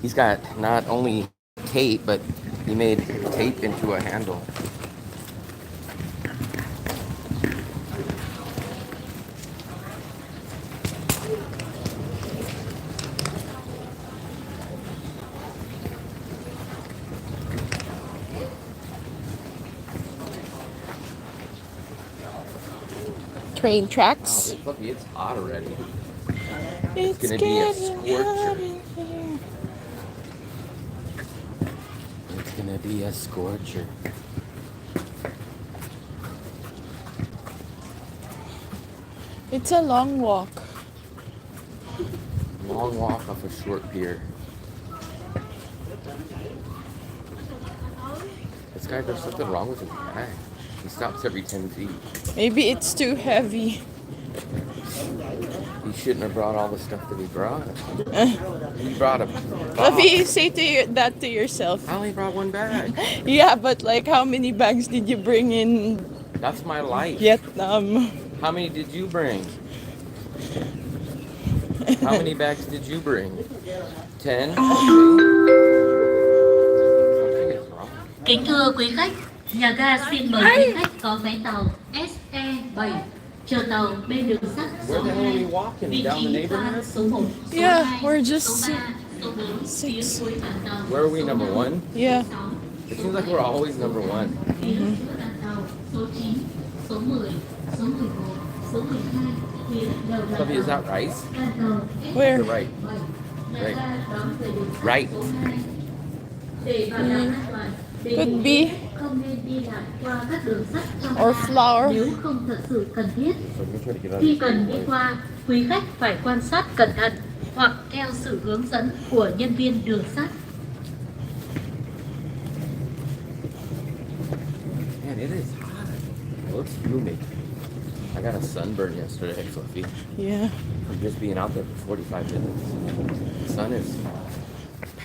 He's got not only tape, but he made tape into a handle. Train tracks. Look, it's hot already. It's gonna be a getting scorcher. hot in here. It's gonna be a scorcher. It's a long walk. Long walk off a short pier. This guy, there's something wrong with his bag. He stops every 10 feet. Maybe it's too heavy. He shouldn't have brought all the stuff that he brought. He brought a box. Fluffy, say that to yourself. I only brought one bag. Yeah, but like how many bags did you bring in That's my life. Vietnam? How many did you bring? How many bags did you bring? 10? Okay. Something is wrong. Kính thưa quý khách, nhà ga xin mời quý khách có vé tàu SE7 chờ tàu bên đường sắt số Where the hell are 2, we walking? vị Down the trí neighborhood? toa số 1, số Yeah, 2, we're just số 3, số 4, phía six. cuối đoàn tàu. Where are we, number one? Yeah. It seems like we're always number one. Phía giữa đoàn tàu số 9, số 10, số 11, số 12, phía đầu đoàn Fluffy, is tàu. that rice? Đoàn tàu Where? You're right. Nhà Right. ga đón về đường sắt Right. số 2. Để bảo đảm an toàn, đề Could nghị be. không nên đi lại qua các đường sắt trong Or ga flour. nếu không thật sự cần thiết. So let me try to get out of Khi this cần đi way. qua, quý khách phải quan sát cẩn thận hoặc theo sự hướng dẫn của nhân viên đường sắt. Man, it is hot. It looks humid. I got a sunburn yesterday, Fluffy, Yeah. from just being out there for 45 minutes. The sun is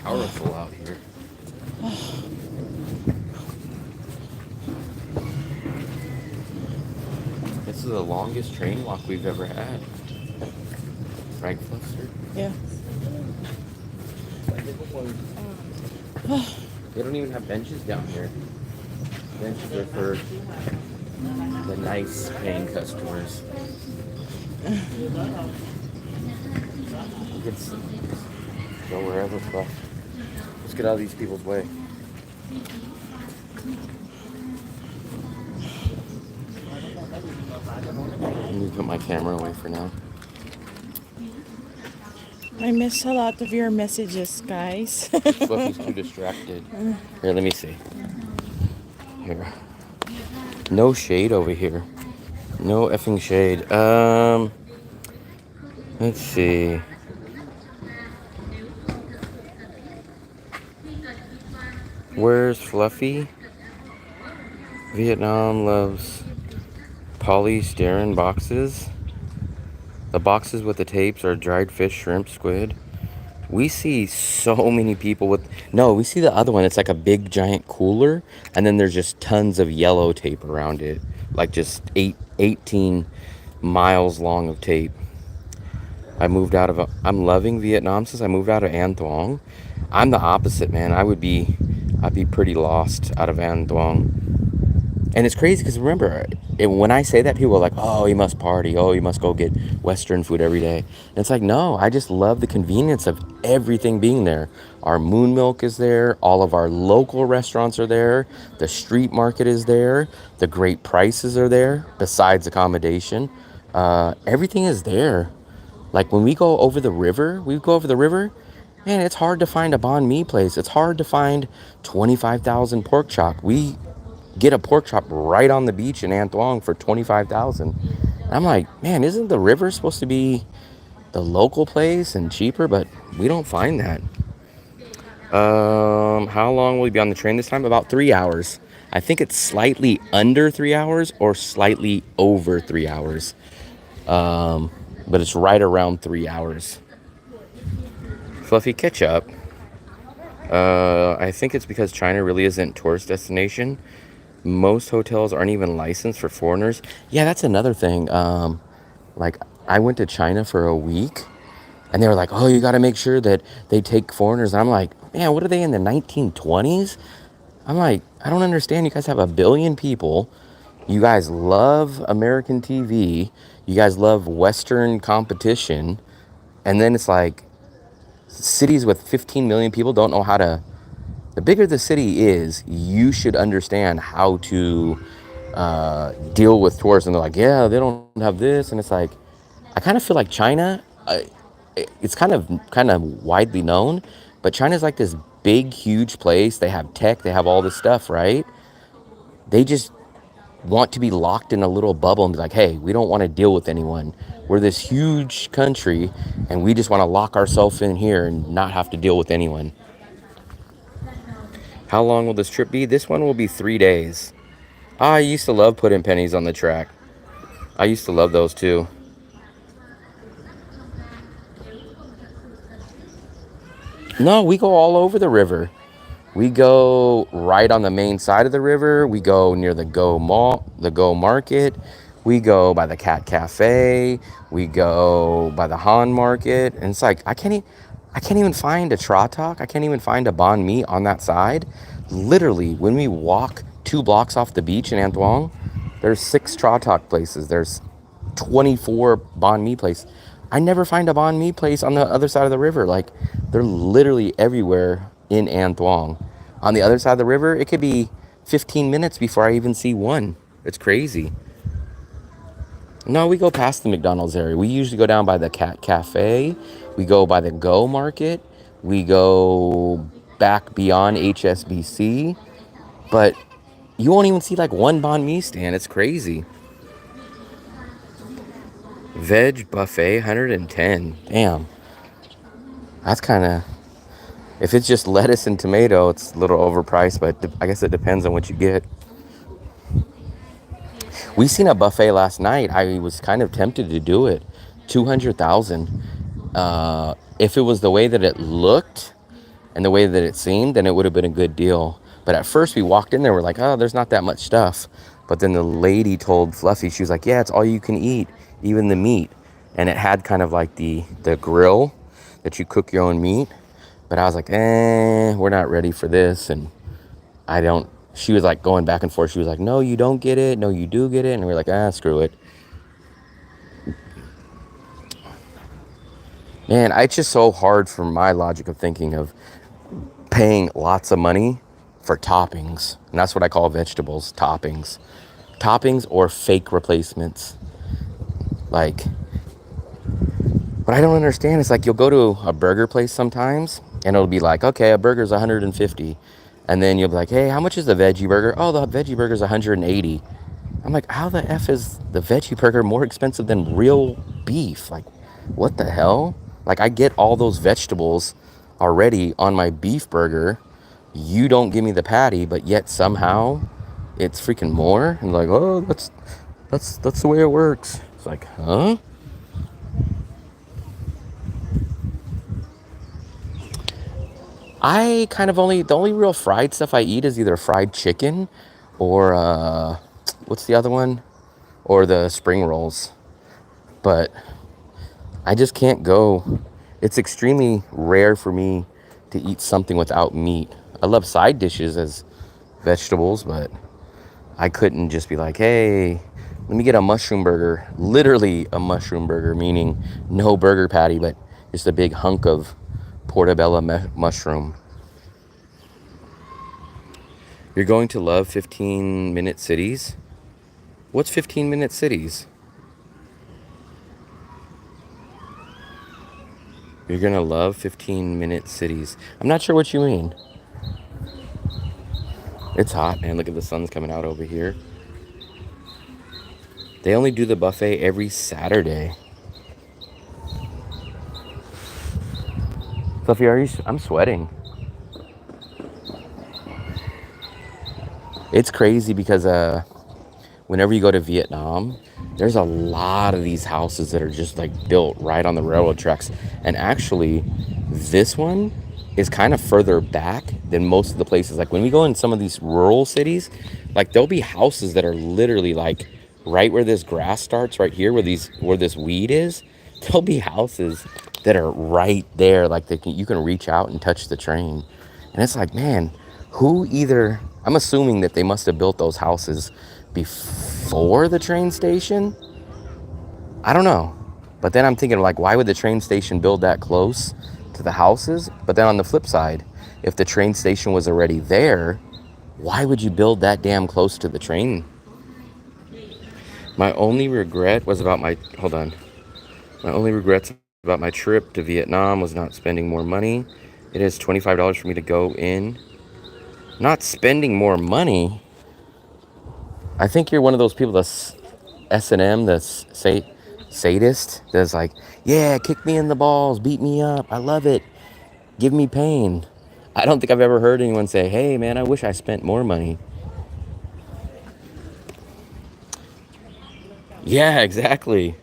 powerful out here. This is the longest train walk we've ever had. Right, Fluster? Yeah. They don't even have benches down here. Benches are for the nice paying customers. You can go wherever, Fluff. Let's get out of these people's way. Let me put my camera away for now. I miss a lot of your messages, guys. Fluffy's too distracted. Here, let me see. Here. No shade over here. No effing shade. Let's see. Where's Fluffy? Vietnam loves polystyrene boxes. The boxes with the tapes are dried fish, shrimp, squid. We see so many people with... No, we see the other one. It's like a big giant cooler. And then there's just tons of yellow tape around it. Like just 18 miles long of tape. I'm loving Vietnam since I moved out of An Thuong. I'm the opposite, man. I'd be pretty lost out of An Thuong. And it's crazy because remember, when I say that, people are like, oh, you must party. Oh, you must go get Western food every day. And it's like, no, I just love the convenience of everything being there. Our moon milk is there. All of our local restaurants are there. The street market is there. The great prices are there, besides accommodation. Everything is there. Like when we go over the river, man, it's hard to find a banh mi place. It's hard to find 25,000 pork chop. We get a pork chop right on the beach in An Thuong for 25,000. I'm like, man, isn't the river supposed to be the local place and cheaper? But we don't find that. How long will we be on the train this time? About 3 hours. I think it's slightly under 3 hours or slightly over 3 hours. But it's right around 3 hours. Fluffy, catch up. I think it's because China really isn't a tourist destination. Most hotels aren't even licensed for foreigners. Yeah, that's another thing. Like, I went to China for a week, and they were like, oh, you got to make sure that they take foreigners. And I'm like, man, what are they in the 1920s? I'm like, I don't understand. You guys have 1 billion people. You guys love American TV. You guys love Western competition. And then it's like cities with 15 million people don't know how to... The bigger the city is, you should understand how to deal with tourists. And they're like, yeah, they don't have this. And it's like, I kind of feel like China, it's kind of widely known, but China's like this big, huge place. They have tech, they have all this stuff, right? They just want to be locked in a little bubble and be like, hey, we don't want to deal with anyone. We're this huge country, and we just want to lock ourselves in here and not have to deal with anyone. How long will this trip be? This one will be 3 days. I used to love putting pennies on the track. I used to love those too. No, we go all over the river. We go right on the main side of the river. We go near the Go Mall, the Go Market. We go by the Cat Cafe. We go by the Han Market. And it's like, I can't even find a Tratok. I can't even find a banh mi on that side. Literally, when we walk 2 blocks off the beach in An Thuong, there's 6 Tratok places. There's 24 banh mi places. I never find a banh mi place on the other side of the river. Like, they're literally everywhere in An Thuong. On the other side of the river, it could be 15 minutes before I even see one. It's crazy. No, we go past the McDonald's area. We usually go down by the Cat Cafe. We go by the Go Market. We go back beyond HSBC. But you won't even see like one banh mi stand. It's crazy. Veg buffet, 110. Damn. That's kind of... If it's just lettuce and tomato, it's a little overpriced, but I guess it depends on what you get. We seen a buffet last night. I was kind of tempted to do it. 200,000. If it was the way that it looked and the way that it seemed, then it would have been a good deal. But at first we walked in there, we're like, oh, there's not that much stuff. But then the lady told Fluffy, she was like, yeah, it's all you can eat, even the meat. And it had kind of like the grill that you cook your own meat. But I was like, we're not ready for this. And she was like going back and forth. She was like, no, you don't get it. No, you do get it. And we were like, screw it. Man, it's just so hard for my logic of thinking of paying lots of money for toppings. And that's what I call vegetables, toppings. Toppings or fake replacements. Like, what I don't understand is like you'll go to a burger place sometimes and it'll be like, okay, a burger's 150. And then you'll be like, hey, how much is the veggie burger? Oh, the veggie burger's 180. I'm like, how the F is the veggie burger more expensive than real beef? Like, what the hell? Like, I get all those vegetables already on my beef burger. You don't give me the patty, but yet somehow it's freaking more. And like, oh, that's the way it works. It's like, huh? I kind of the only real fried stuff I eat is either fried chicken or, what's the other one? Or the spring rolls. But I just can't go. It's extremely rare for me to eat something without meat. I love side dishes as vegetables, but I couldn't just be like, hey, let me get a mushroom burger. Literally a mushroom burger, meaning no burger patty, but just a big hunk of portobello mushroom. You're going to love 15-minute cities? What's 15-minute cities? You're gonna love 15-minute cities. I'm not sure what you mean. It's hot, man. Look at the sun's coming out over here. They only do the buffet every Saturday. Sophie, I'm sweating. It's crazy because whenever you go to Vietnam, there's a lot of these houses that are just like built right on the railroad tracks. And actually, This one is kind of further back than most of the places. Like when we go in some of these rural cities, like there'll be houses that are literally like right where this grass starts, right here where this weed is. There'll be houses that are right there, like you can reach out and touch the train. And it's like, man, I'm assuming that they must have built those houses before the train station. I don't know. But then I'm thinking, like, why would the train station build that close to the houses? But then on the flip side, if the train station was already there, why would you build that damn close to the train? My only regret was about my, hold on. My only regrets about my trip to Vietnam was not spending more money. It is $25 for me to go in. Not spending more money? I think you're one of those people that's S&M, that's sadist, that's like, yeah, kick me in the balls, beat me up, I love it, give me pain. I don't think I've ever heard anyone say, hey man, I wish I spent more money. Yeah, exactly.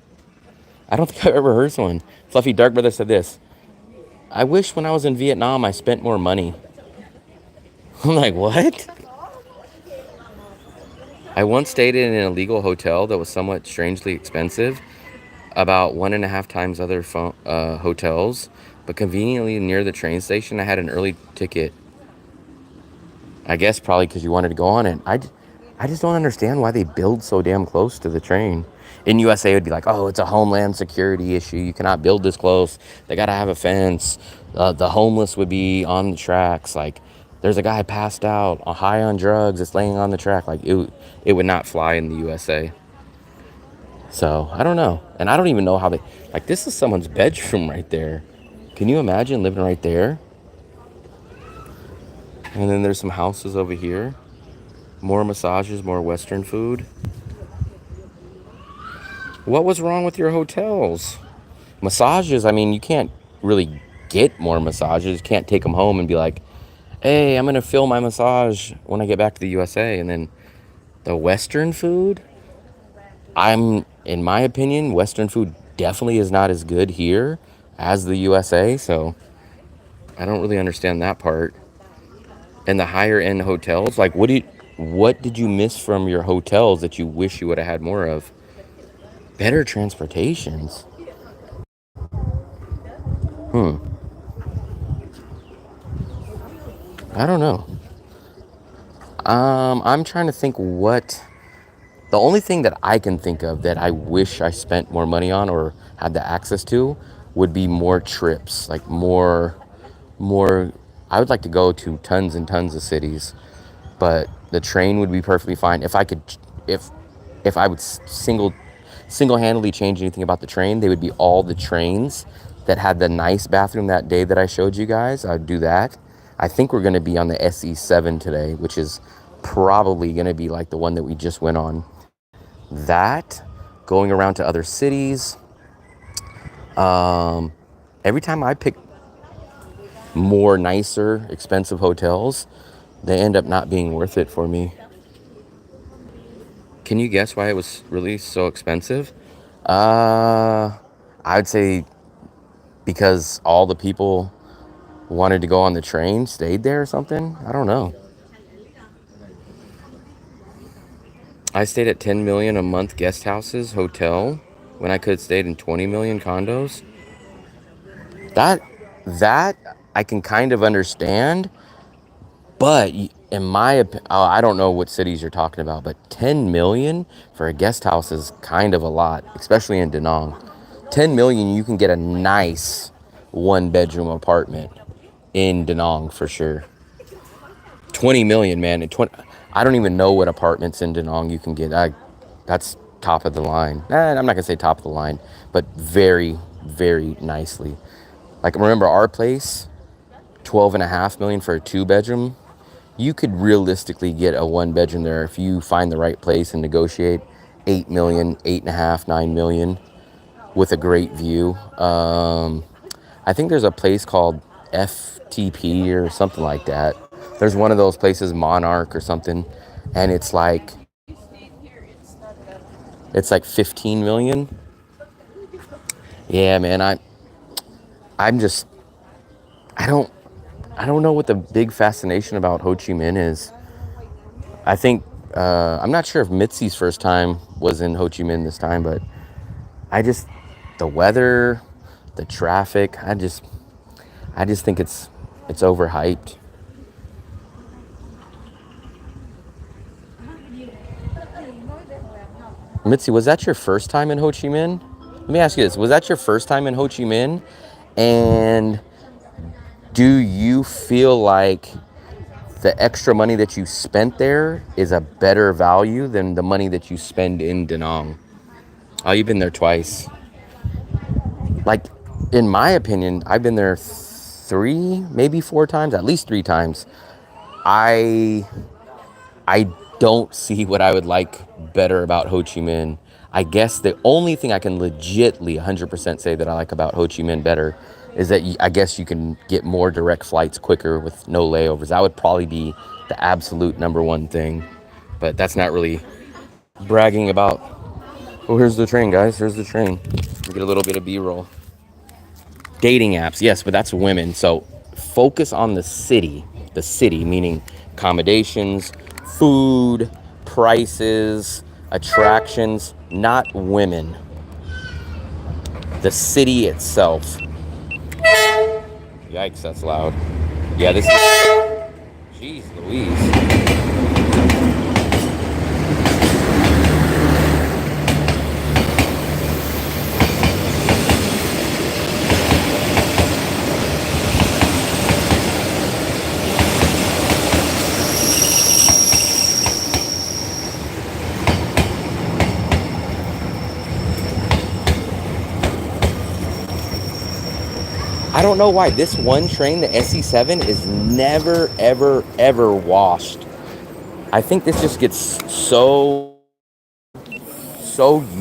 I don't think I've ever heard someone. Fluffy Dark Brother said this, I wish when I was in Vietnam I spent more money. I'm like, what? I once stayed in an illegal hotel that was somewhat strangely expensive, about 1.5 times other hotels, but conveniently near the train station. I had an early ticket. I guess probably because you wanted to go on it. I just don't understand why they build so damn close to the train. In USA, it would be like, oh, it's a homeland security issue. You cannot build this close. They got to have a fence. The homeless would be on the tracks. Like, there's a guy passed out, high on drugs. It's laying on the track. Like, it would not fly in the USA. So, I don't know. And I don't even know how they... Like, this is someone's bedroom right there. Can you imagine living right there? And then there's some houses over here. More massages, more Western food. What was wrong with your hotels? Massages, I mean, you can't really get more massages. You can't take them home and be like, hey, I'm going to fill my massage when I get back to the USA. And then the Western food, in my opinion, Western food definitely is not as good here as the USA. So I don't really understand that part. And the higher end hotels, like what did you miss from your hotels that you wish you would have had more of? Better transportations. I don't know. I'm trying to think the only thing that I can think of that I wish I spent more money on or had the access to would be more trips, like more, I would like to go to tons and tons of cities, but the train would be perfectly fine. If I would single-handedly change anything about the train, they would be all the trains that had the nice bathroom that day that I showed you guys. I'd do that. I think we're going to be on the SE7 today, which is probably going to be like the one that we just went on. That, going around to other cities. Every time I pick more nicer, expensive hotels, they end up not being worth it for me. Can you guess why it was really so expensive? I would say because all the people wanted to go on the train stayed there or something. I don't know. I stayed at 10 million a month guest houses hotel when I could have stayed in 20 million condos. That I can kind of understand, but in my opinion, I don't know what cities you're talking about, but 10 million for a guest house is kind of a lot, especially in Da Nang. 10 million, you can get a nice 1-bedroom apartment in Da Nang for sure. 20 million, man. I don't even know what apartments in Da Nang you can get. That's top of the line. I'm not gonna say top of the line, but very, very nicely. Like, remember our place, 12.5 million for a 2-bedroom. You could realistically get a 1-bedroom there if you find the right place and negotiate. 8 million, 8.5, 9 million with a great view. I think there's a place called FTP or something like that. There's one of those places, Monarch or something, and it's like 15 million. Yeah, man, I don't know what the big fascination about Ho Chi Minh is. I think I'm not sure if Mitzi's first time was in Ho Chi Minh this time, but the weather, the traffic, I just think it's overhyped. Mitzi, was that your first time in Ho Chi Minh? Let me ask you this. Was that your first time in Ho Chi Minh? And do you feel like the extra money that you spent there is a better value than the money that you spend in Da Nang? Oh, you've been there twice. Like, in my opinion, I've been there 3, maybe 4 times, at least 3 times. I don't see what I would like better about Ho Chi Minh. I guess the only thing I can legitly 100% say that I like about Ho Chi Minh better is that I guess you can get more direct flights quicker with no layovers. That would probably be the absolute number one thing. But that's not really bragging about. Oh, here's the train, guys. Here's the train. We get a little bit of B-roll. Dating apps, yes, but that's women. So focus on the city, meaning accommodations, food, prices, attractions, not women. The city itself. Yikes, that's loud. Yeah, this is... Jeez Louise. I don't know why this one train, the SE7, is never, ever, ever washed. I think this just gets so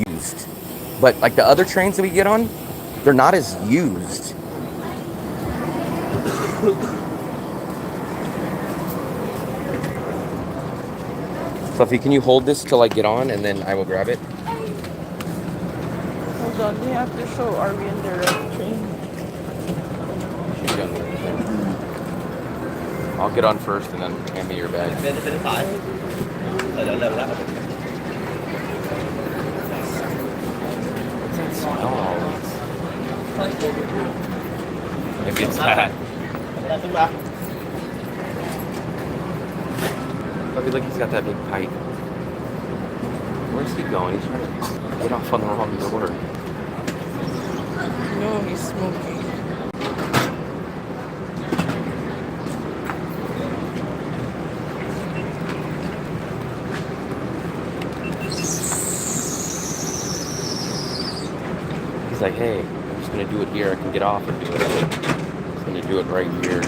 used. But like the other trains that we get on, they're not as used. Fluffy, can you hold this till I get on and then I will grab it? Hold on, we have to show, are we in the right train? I'll get on first and then hand me your bag. Maybe it's that. I feel like he's got that big pipe. Where's he going? He's trying to get off on the wrong door. No, he's smoking. He's like, hey, I'm just gonna do it here. I can get off and do it. I'm just gonna do it right here.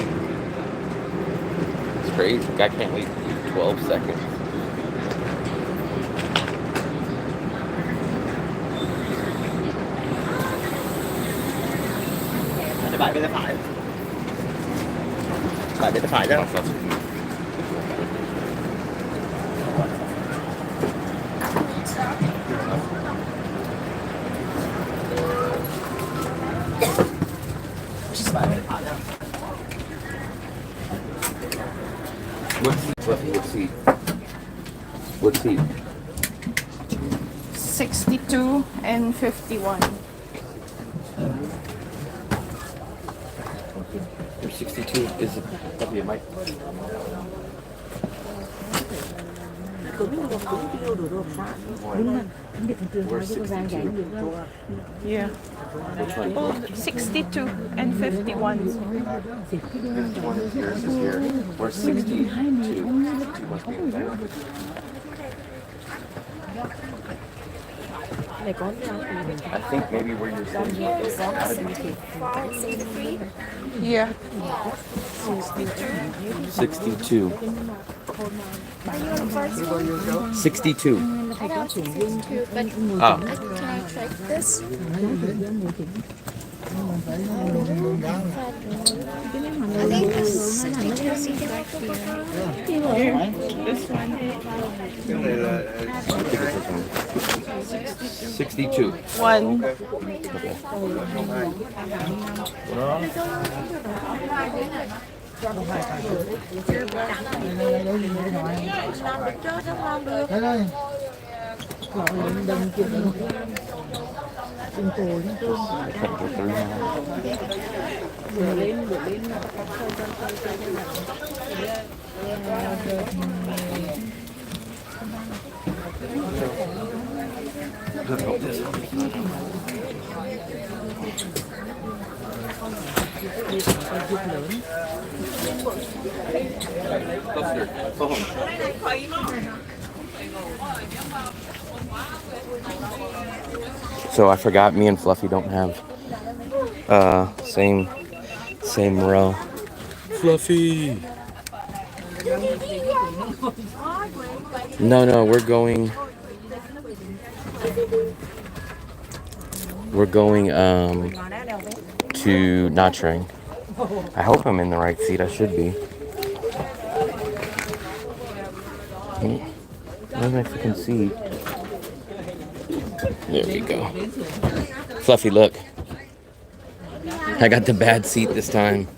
It's crazy. The guy can't wait 12 seconds. Bạn bên tay phải. Bạn bên tay phải đó. What seat? 62 and 51. There's 62. Is it? That'd be a mic. Where's 62? Yeah. Oh, 62 and 51. 51 is here. This is here. Where's 62? 62 must be in there. I think maybe where you're sitting is gotta be. Yeah. 62. 62. I know 62, but Oh. can I check this? I think it's 62 seats back here. This one. I think it's this one. 62. One. I can't get through now. So I forgot me and Fluffy don't have same row. Fluffy. No, we're going to Notring. I hope I'm in the right seat. I should be. Where's my freaking seat? There we go. Fluffy, look. I got the bad seat this time.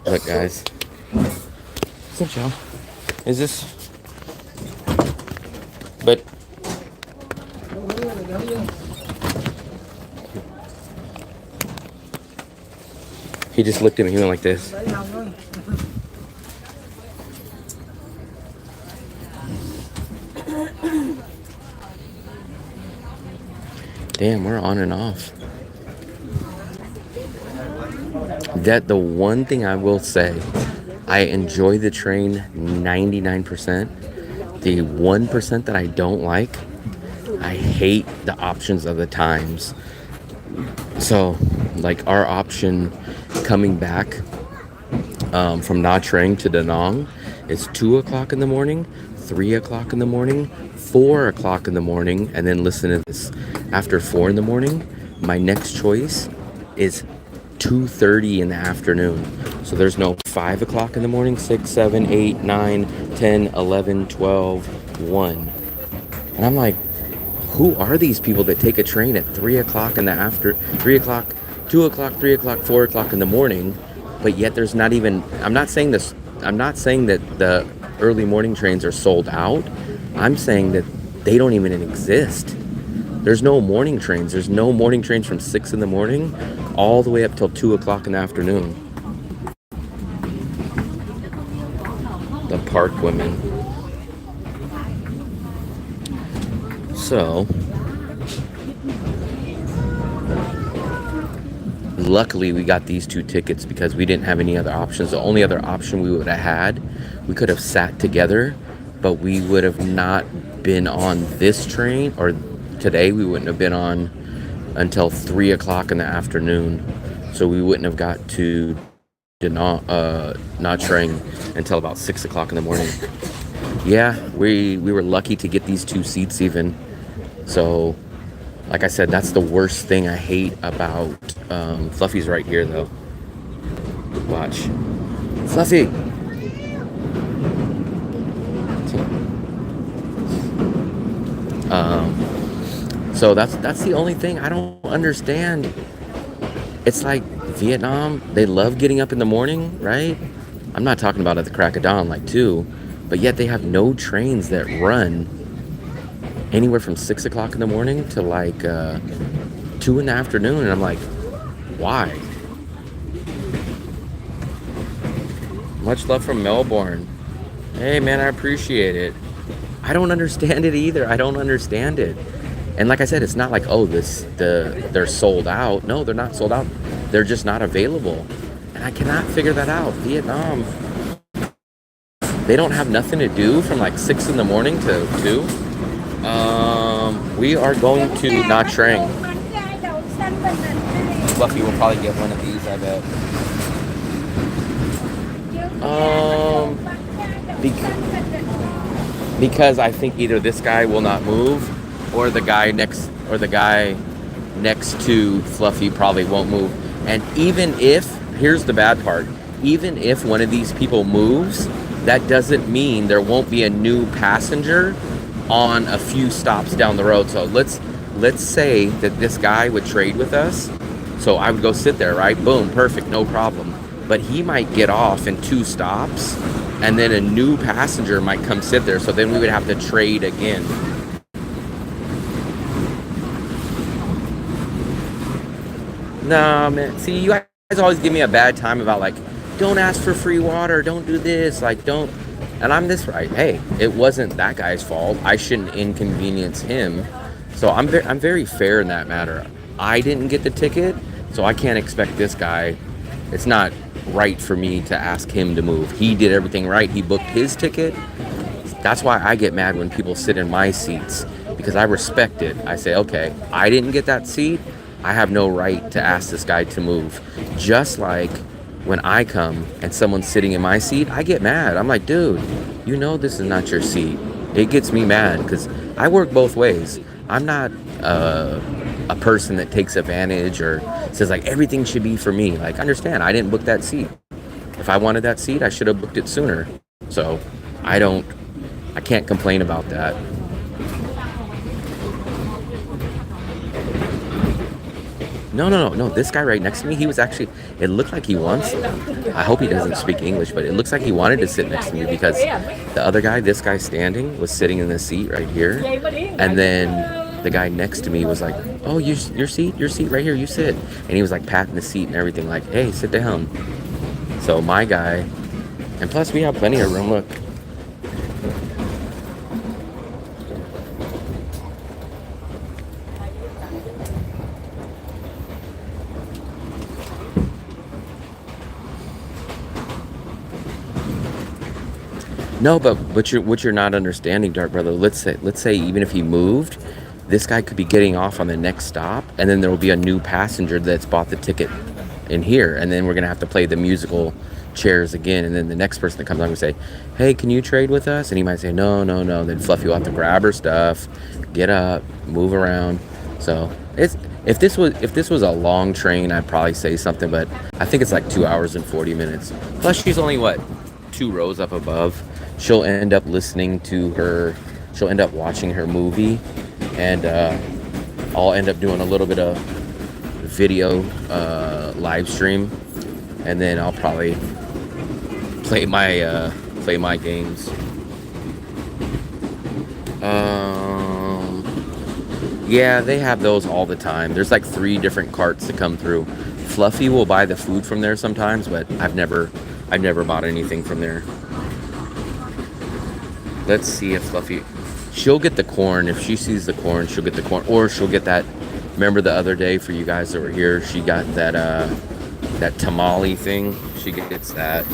Look, guys. What's up, y'all? Is this... But... He just looked at me. He went like this. Damn, we're on and off. That the one thing I will say, I enjoy the train 99%. The 1% that I don't like, I hate the options of the times. So, like our option coming back from Nha Trang to Da Nang is 2 o'clock in the morning, 3 o'clock in the morning, 4 o'clock in the morning, and then listen to this. After 4 in the morning, my next choice is 2:30 in the afternoon. So there's no 5 o'clock in the morning, 6, 7, 8, 9, 10, 11, 12, 1. And I'm like, who are these people that take a train at 3 o'clock in the after, 3 o'clock, 2 o'clock, 3 o'clock, 4 o'clock in the morning, but yet there's not even, I'm not saying that the early morning trains are sold out. I'm saying that they don't even exist. There's no morning trains. There's no morning trains from 6 in the morning all the way up till 2 o'clock in the afternoon. The park women. So, luckily we got these 2 tickets because we didn't have any other options. The only other option we would have had, we could have sat together, but we would have not been on this train, or today we wouldn't have been on until 3 o'clock in the afternoon. So we wouldn't have got to Nha Trang until about 6 o'clock in the morning. Yeah, we were lucky to get these 2 seats even. So, like I said, that's the worst thing I hate about... Fluffy's right here, though. Watch. Fluffy! So that's the only thing I don't understand. It's like Vietnam, they love getting up in the morning, right? I'm not talking about at the crack of dawn like 2, but yet they have no trains that run anywhere from 6 o'clock in the morning to like 2 in the afternoon, and I'm like, why? Much love from Melbourne. Hey man, I appreciate it. I don't understand it either. I don't understand it. And like I said, it's not like, oh, they're sold out. No, they're not sold out. They're just not available. And I cannot figure that out. Vietnam, they don't have nothing to do from like 6 in the morning to 2. We are going to Nha Trang. Fluffy will probably get one of these, I bet. Because I think either this guy will not move, or the guy next to Fluffy probably won't move. And even if, here's the bad part, even if one of these people moves, that doesn't mean there won't be a new passenger on a few stops down the road. So let's say that this guy would trade with us. So I would go sit there, right? Boom, perfect, no problem. But he might get off in 2 stops, and then a new passenger might come sit there. So then we would have to trade again. Nah, man. See, you guys always give me a bad time about like, don't ask for free water, don't do this, like don't. And I'm this right. Hey, it wasn't that guy's fault. I shouldn't inconvenience him. So I'm very fair in that matter. I didn't get the ticket, so I can't expect this guy. It's not right for me to ask him to move. He did everything right. He booked his ticket. That's why I get mad when people sit in my seats, because I respect it. I say, okay, I didn't get that seat. I have no right to ask this guy to move. Just like when I come and someone's sitting in my seat, I get mad. I'm like, dude, you know this is not your seat. It gets me mad because I work both ways. I'm not a person that takes advantage or says like everything should be for me. Like, understand, I didn't book that seat. If I wanted that seat, I should have booked it sooner. So I can't complain about that. No. This guy right next to me, he was actually, it looked like he wants, I hope he doesn't speak English, but it looks like he wanted to sit next to me because the other guy, this guy standing, was sitting in the seat right here. And then the guy next to me was like, oh, your seat right here, you sit. And he was like patting the seat and everything like, hey, sit down. So my guy, and plus we have plenty of room, look. No, but what you're not understanding, Dark Brother. Let's say even if he moved, this guy could be getting off on the next stop, and then there will be a new passenger that's bought the ticket in here, and then we're gonna have to play the musical chairs again, and then the next person that comes on will say, "Hey, can you trade with us?" And he might say, "No." Then Fluffy will have to grab her stuff, get up, move around. So if this was a long train, I'd probably say something, but I think it's like 2 hours and 40 minutes. Plus, she's only 2 rows up above. She'll end up listening to she'll end up watching her movie, and I'll end up doing a little bit of video live stream, and then I'll probably play my games. Yeah, they have those all the time. There's like 3 different carts that come through. Fluffy will buy the food from there sometimes, but I've never bought anything from there. Let's see if Fluffy, she'll get the corn. If she sees the corn, she'll get the corn, or she'll get that. Remember the other day for you guys that were here, she got that tamale thing. She gets that.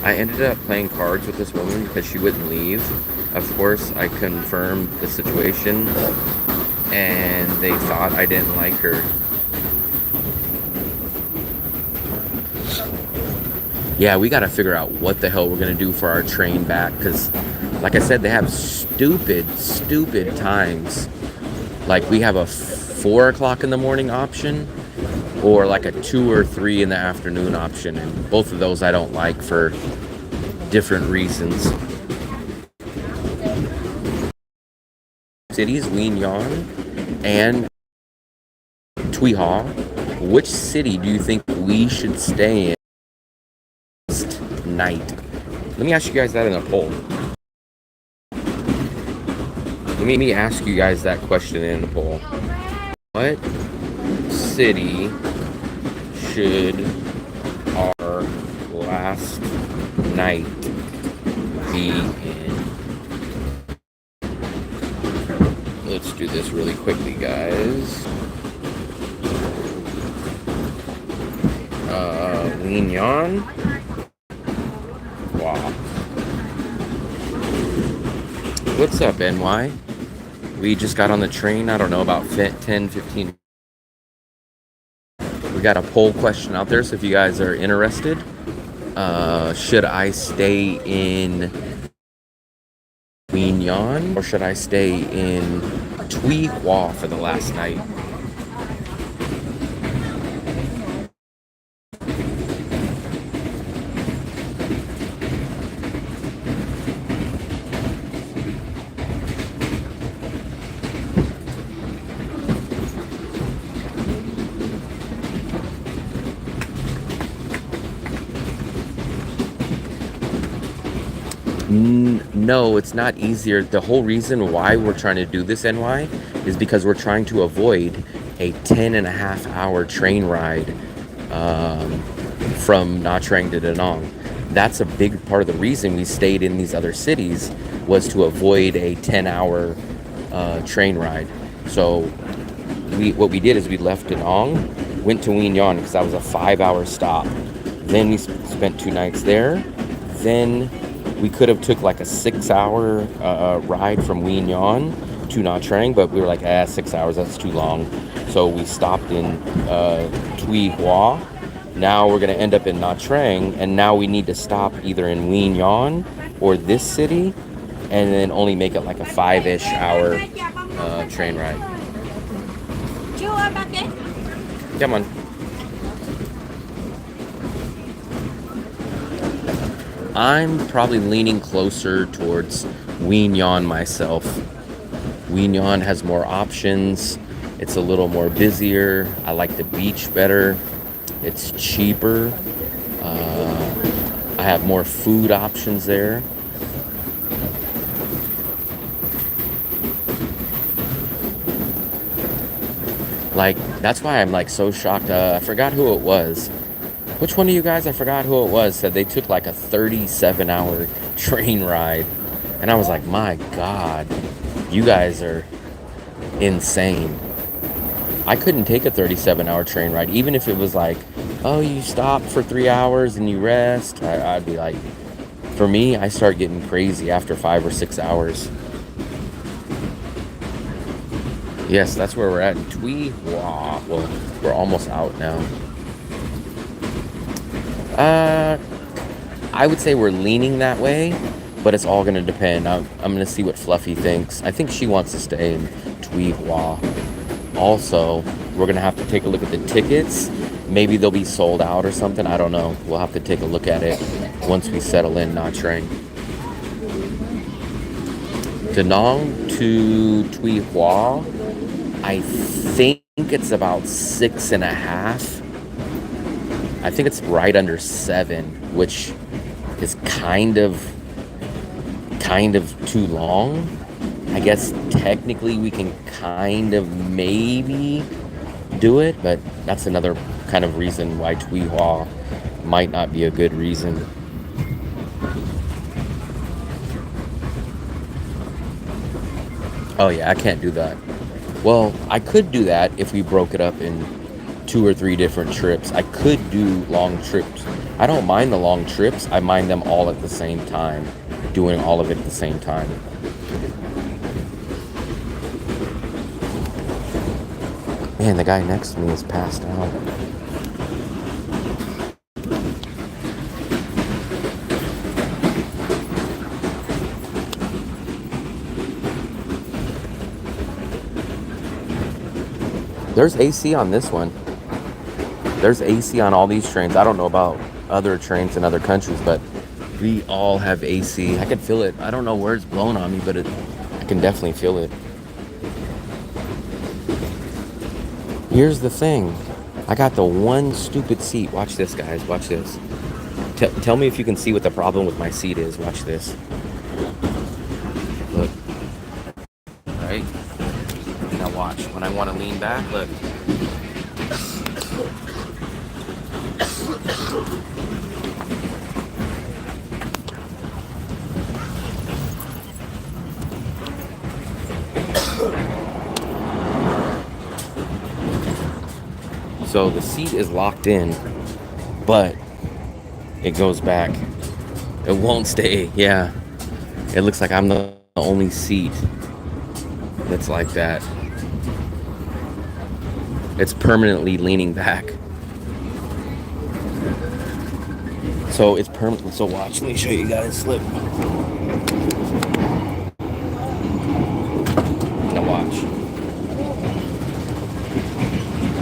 I ended up playing cards with this woman because she wouldn't leave. Of course, I confirmed the situation, and they thought I didn't like her. Yeah, we got to figure out what the hell we're going to do for our train back, because like I said, they have stupid times. Like we have a 4 o'clock in the morning option, or like a 2 or 3 in the afternoon option, and both of those I don't like for different reasons. Cities, Wien Yan and Tui Ha. Which city do you think we should stay in night? Let me ask you guys that in a poll. Let me ask you guys that question in a poll. What city should our last night be in? Let's do this really quickly, guys. Wien Yan. Wow. What's up, NY? We just got on the train, I don't know, about 10, 15. We got a poll question out there, so if you guys are interested, should I stay in Wien Yan or should I stay in Tui Ha for the last night? No, it's not easier. The whole reason why we're trying to do this NY is because we're trying to avoid a 10.5 hour train ride from Nha Trang to Da Nang. That's a big part of the reason we stayed in these other cities, was to avoid a 10-hour train ride. So what we did is we left Da Nang, went to Wien Yon because that was a 5-hour stop. Then we spent 2 nights there. Then we could have took like a 6-hour ride from Wien Yon to Nha Trang, but we were like, 6 hours, that's too long. So we stopped in Tuy Hoa. Now we're going to end up in Nha Trang, and now we need to stop either in Wien Yon or this city, and then only make it like a 5-ish hour train ride. Come on. I'm probably leaning closer towards Wien Yon myself. Wien Yon has more options. It's a little more busier. I like the beach better. It's cheaper. I have more food options there. Like, that's why I'm like so shocked. I forgot who it was. Which one of you guys, I forgot who it was, said they took like a 37-hour train ride. And I was like, my God, you guys are insane. I couldn't take a 37-hour train ride, even if it was like, oh, you stop for 3 hours and you rest. I'd be like, for me, I start getting crazy after 5 or 6 hours. Yes, that's where we're at in Tuy Hoa. Well, we're almost out now. I would say we're leaning that way, but it's all going to depend. I'm going to see what Fluffy thinks. I think she wants to stay in Tuy Hoa. Also, we're going to have to take a look at the tickets. Maybe they'll be sold out or something. I don't know. We'll have to take a look at it once we settle in Nha Trang. Da Nang to Tuy Hoa, I think it's about 6.5. I think it's right under 7, which is kind of too long. I guess technically we can kind of maybe do it, but that's another kind of reason why Tuy Hoa might not be a good reason. Oh yeah, I can't do that. Well, I could do that if we broke it up in 2 or 3 different trips. I could do long trips. I don't mind the long trips. I mind them all at the same time, doing all of it at the same time. Man, the guy next to me is passed out. There's AC on this one. There's AC on all these trains. I don't know about other trains in other countries, but we all have AC. I can feel it. I don't know where it's blowing on me, but I can definitely feel it. Here's the thing. I got the one stupid seat. Watch this, guys. Watch this. Tell me if you can see what the problem with my seat is. Watch this. Look. Right? Now watch. When I want to lean back, look. So the seat is locked in, but it goes back. It won't stay. Yeah. It looks like I'm the only seat that's like that. It's permanently leaning back. So it's permanent. So watch. Let me show you guys. Look. Now watch.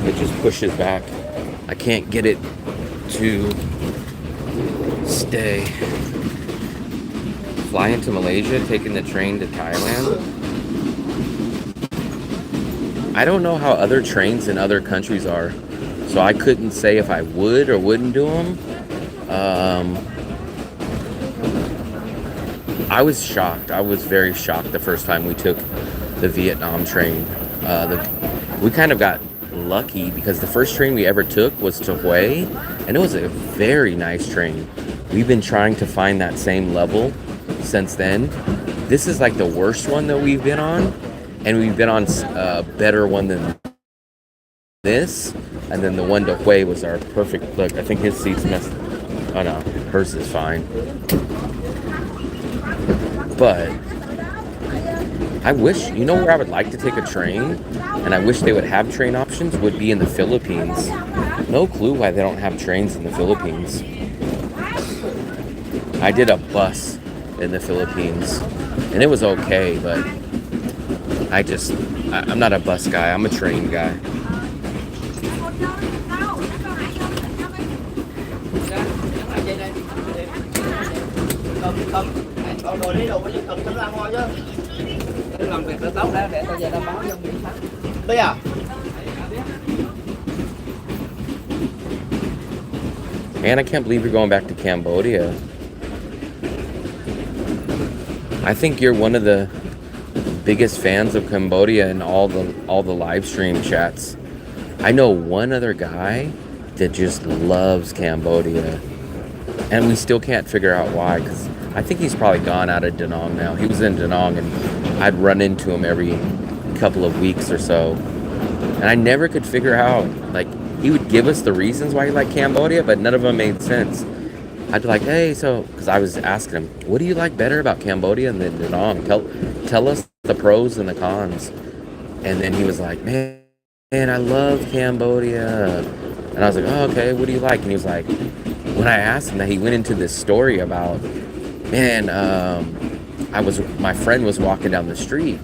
It just pushes back. I can't get it to stay. Flying to Malaysia, taking the train to Thailand. I don't know how other trains in other countries are, so I couldn't say if I would or wouldn't do them. I was shocked. I was very shocked the first time we took the Vietnam train. We kind of got lucky because the first train we ever took was to Hue, and it was a very nice train. We've been trying to find that same level since then. This is like the worst one that we've been on, and we've been on a better one than this, and then the one to Hue was our perfect. Look, I think his seat's messed. Oh no, hers is fine. But I wish, you know where I would like to take a train, and I wish they would have train options, would be in the Philippines. No clue why they don't have trains in the Philippines. I did a bus in the Philippines, and it was okay, but I'm not a bus guy, I'm a train guy. And I can't believe you're going back to Cambodia. I think you're one of the biggest fans of Cambodia in all the live stream chats. I know one other guy that just loves Cambodia, and we still can't figure out why, because I think he's probably gone out of Da Nang now. He was in Da Nang, and I'd run into him every couple of weeks or so, and I never could figure out, like, he would give us the reasons why he liked Cambodia, but none of them made sense. I'd be like, hey, so, because I was asking him, what do you like better about Cambodia than Da Nang? Tell us the pros and the cons. And then he was like, man, I love Cambodia. And I was like, oh, okay, what do you like? And he was like, when I asked him that, he went into this story about, man, my friend was walking down the street,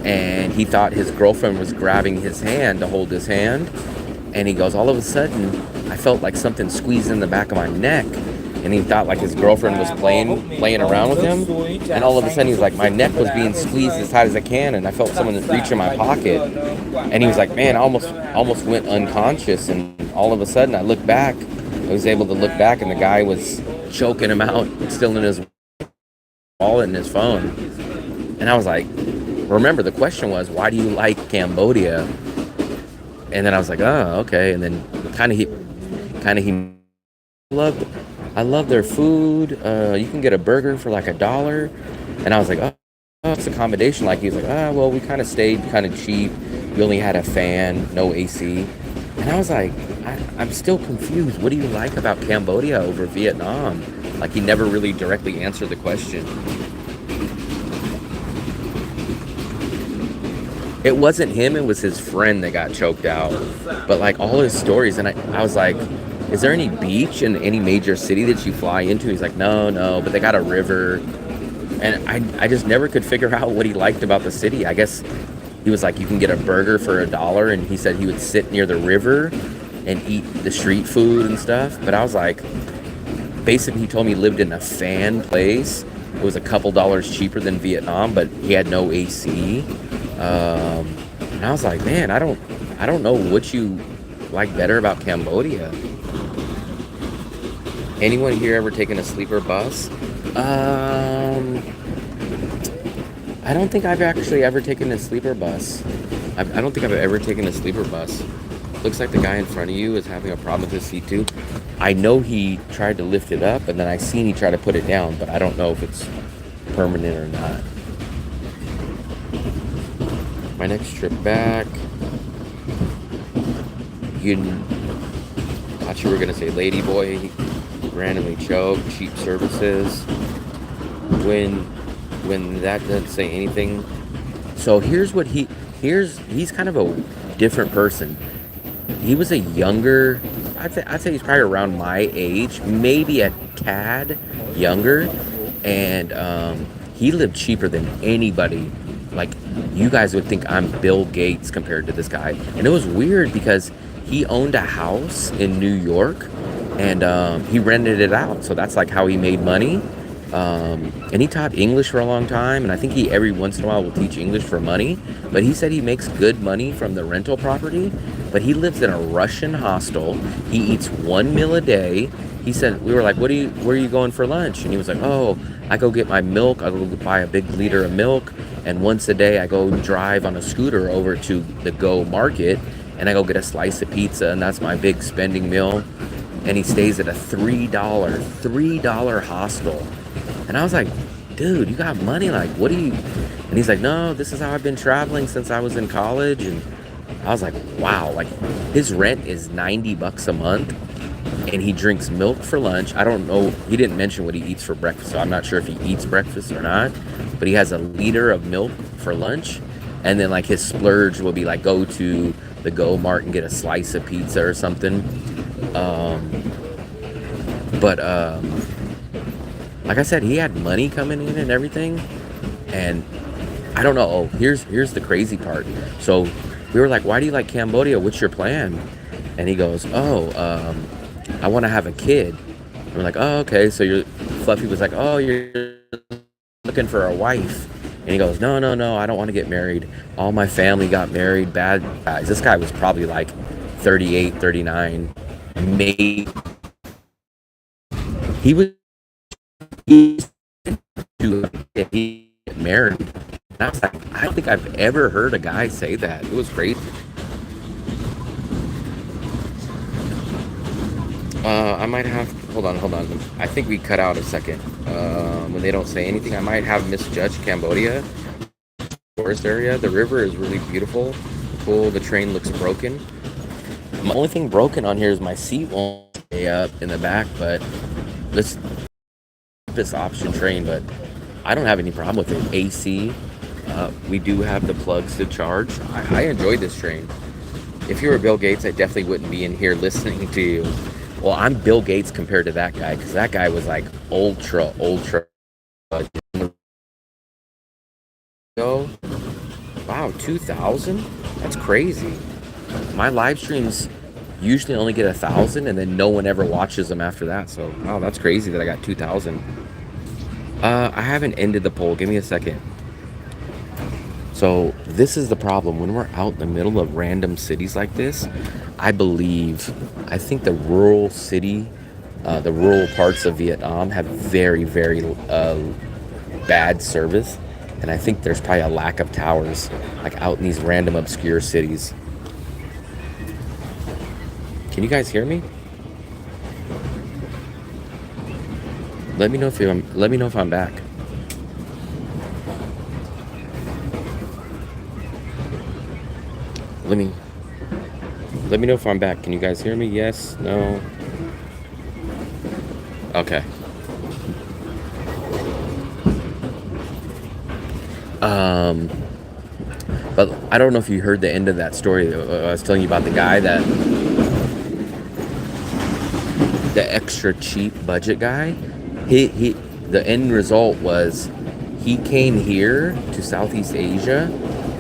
and he thought his girlfriend was grabbing his hand to hold his hand. And he goes, all of a sudden, I felt like something squeezed in the back of my neck. And he thought like his girlfriend was playing around with him. And all of a sudden, he's like, my neck was being squeezed as tight as I can. And I felt someone reach in my pocket. And he was like, man, I almost went unconscious. And all of a sudden, I looked back. I was able to look back, and the guy was choking him out, still in his wallet and his phone. And I was like, remember, the question was, why do you like Cambodia? And then I was like, oh, okay. And then he I love their food. You can get a burger for like $1. And I was like, oh, it's accommodation. Like, he was like, well, we kind of stayed kind of cheap. We only had a fan, no AC. And I was like, I'm still confused. What do you like about Cambodia over Vietnam? Like, he never really directly answered the question. It wasn't him, it was his friend that got choked out. But like all his stories, and I was like, is there any beach in any major city that you fly into? He's like, no, but they got a river. And I just never could figure out what he liked about the city. I guess he was like, you can get a burger for $1, and he said he would sit near the river and eat the street food and stuff. But I was like, basically he told me he lived in a fan place. It was a couple dollars cheaper than Vietnam, but he had no AC. And I was like, man, I don't know what you like better about Cambodia. Anyone here ever taken a sleeper bus? I don't think I've actually ever taken a sleeper bus. I don't think I've ever taken a sleeper bus. Looks like the guy in front of you is having a problem with his seat too. I know he tried to lift it up, and then I seen he tried to put it down, but I don't know if it's permanent or not. My next trip back, thought you were gonna say Ladyboy, randomly choked, cheap services. When that doesn't say anything. So he's kind of a different person. He was a younger, I'd say he's probably around my age, maybe a tad younger, and he lived cheaper than anybody. Like, you guys would think I'm Bill Gates compared to this guy. And it was weird because he owned a house in New York, and he rented it out. So that's like how he made money. And he taught English for a long time, and I think he every once in a while will teach English for money. But he said he makes good money from the rental property. But he lives in a Russian hostel. He eats one meal a day. He said, we were like, where are you going for lunch? And he was like, oh, I go get my milk. I go buy a big liter of milk, and once a day I go drive on a scooter over to the Go Market, and I go get a slice of pizza, and that's my big spending meal. And he stays at a $3 hostel. And I was like, dude, you got money, like, what do you... And he's like, no, this is how I've been traveling since I was in college. And I was like, wow, like, his rent is $90 a month, and he drinks milk for lunch. I don't know, he didn't mention what he eats for breakfast, so I'm not sure if he eats breakfast or not, but he has a liter of milk for lunch, and then, like, his splurge will be, like, go to the Go Mart and get a slice of pizza or something. Like I said, he had money coming in and everything, and I don't know. Oh, here's the crazy part. So we were like, why do you like Cambodia? What's your plan? And he goes, I want to have a kid. And we're like, oh, okay. So Fluffy was like, oh, you're looking for a wife. And he goes, no, I don't want to get married. All my family got married, bad guys. This guy was probably like 38, 39, maybe. He was to get married. And I was like, I don't think I've ever heard a guy say that. It was crazy. I might have, hold on. I think we cut out a second. When they don't say anything, I might have misjudged Cambodia. Forest area. The river is really beautiful. Cool. The train looks broken. The only thing broken on here is my seat won't stay up in the back, but this option train, but I don't have any problem with it. AC. We do have the plugs to charge. I enjoyed this train. If you were Bill Gates, I definitely wouldn't be in here listening to you. Well, I'm Bill Gates compared to that guy, because that guy was like ultra. Wow, 2,000? That's crazy. My live streams usually only get 1,000, and then no one ever watches them after that. So, wow, that's crazy that I got 2,000. I haven't ended the poll. Give me a second. So this is the problem. When we're out in the middle of random cities like this, I think the rural parts of Vietnam have very, very bad service. And I think there's probably a lack of towers, like out in these random obscure cities. Can you guys hear me? Let me know if I'm back. Let me know if I'm back. Can you guys hear me? Yes? No? Okay. But I don't know if you heard the end of that story. I was telling you about the guy the extra cheap budget guy. The end result was he came here to Southeast Asia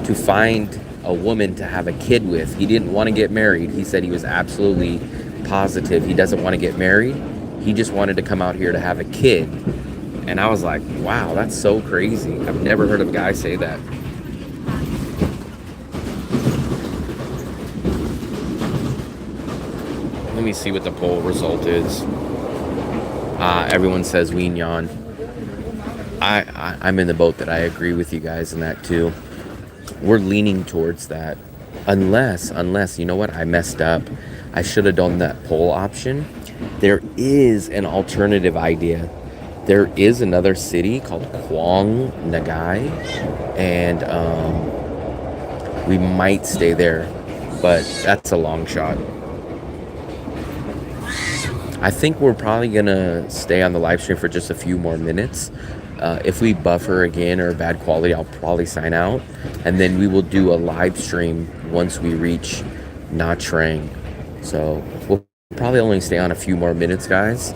to find a woman to have a kid with. He didn't want to get married. He said he was absolutely positive he doesn't want to get married. He just wanted to come out here to have a kid. And I was like, wow, that's so crazy. I've never heard of a guy say that. Let me see what the poll result is. Everyone says Ween Yan. I'm in the boat that I agree with you guys in that too. We're leaning towards that. Unless, you know what? I messed up. I should have done that poll option. There is an alternative idea. There is another city called Quang Nagai, and we might stay there, but that's a long shot. I think we're probably gonna stay on the live stream for just a few more minutes. If we buffer again or bad quality, I'll probably sign out, and then we will do a live stream once we reach Nha Trang. So we'll probably only stay on a few more minutes, guys.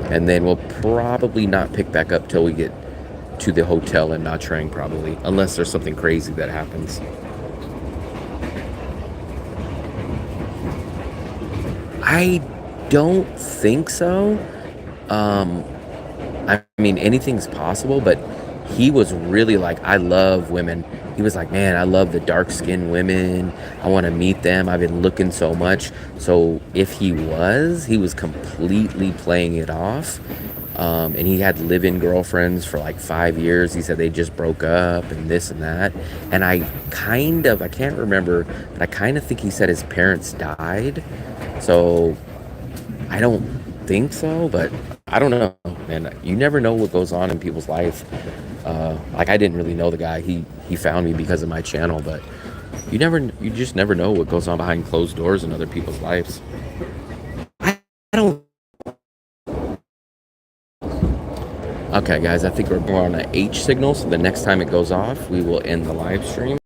And then we'll probably not pick back up till we get to the hotel in Nha Trang, probably, unless there's something crazy that happens. I don't think so. I mean, anything's possible, but he was really like, I love women. He was like, man, I love the dark skinned women. I want to meet them. I've been looking so much. So if he was completely playing it off. And he had live-in girlfriends for like 5 years. He said they just broke up and this and that. And I can't remember, but I kind of think he said his parents died. So I don't think so, but I don't know, man. You never know what goes on in people's life. Like I didn't really know the guy. He found me because of my channel, but you just never know what goes on behind closed doors in other people's lives. I don't. Okay, guys, I think we're on an H signal, so the next time it goes off, we will end the live stream.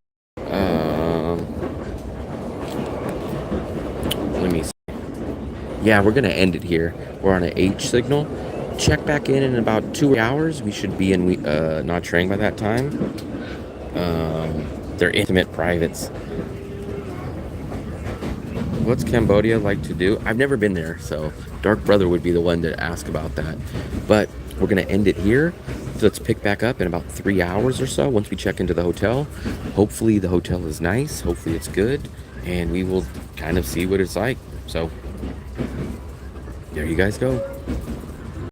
Let me see. Yeah, we're gonna end it here. We're on an H signal. Check back in about 2 hours. We should be in Nha Trang by that time. They're intimate privates. What's Cambodia like to do? I've never been there, so Dark Brother would be the one to ask about that. But we're gonna end it here. So let's pick back up in about 3 hours or so once we check into the hotel. Hopefully the hotel is nice. Hopefully it's good, and we will kind of see what it's like. So there you guys go.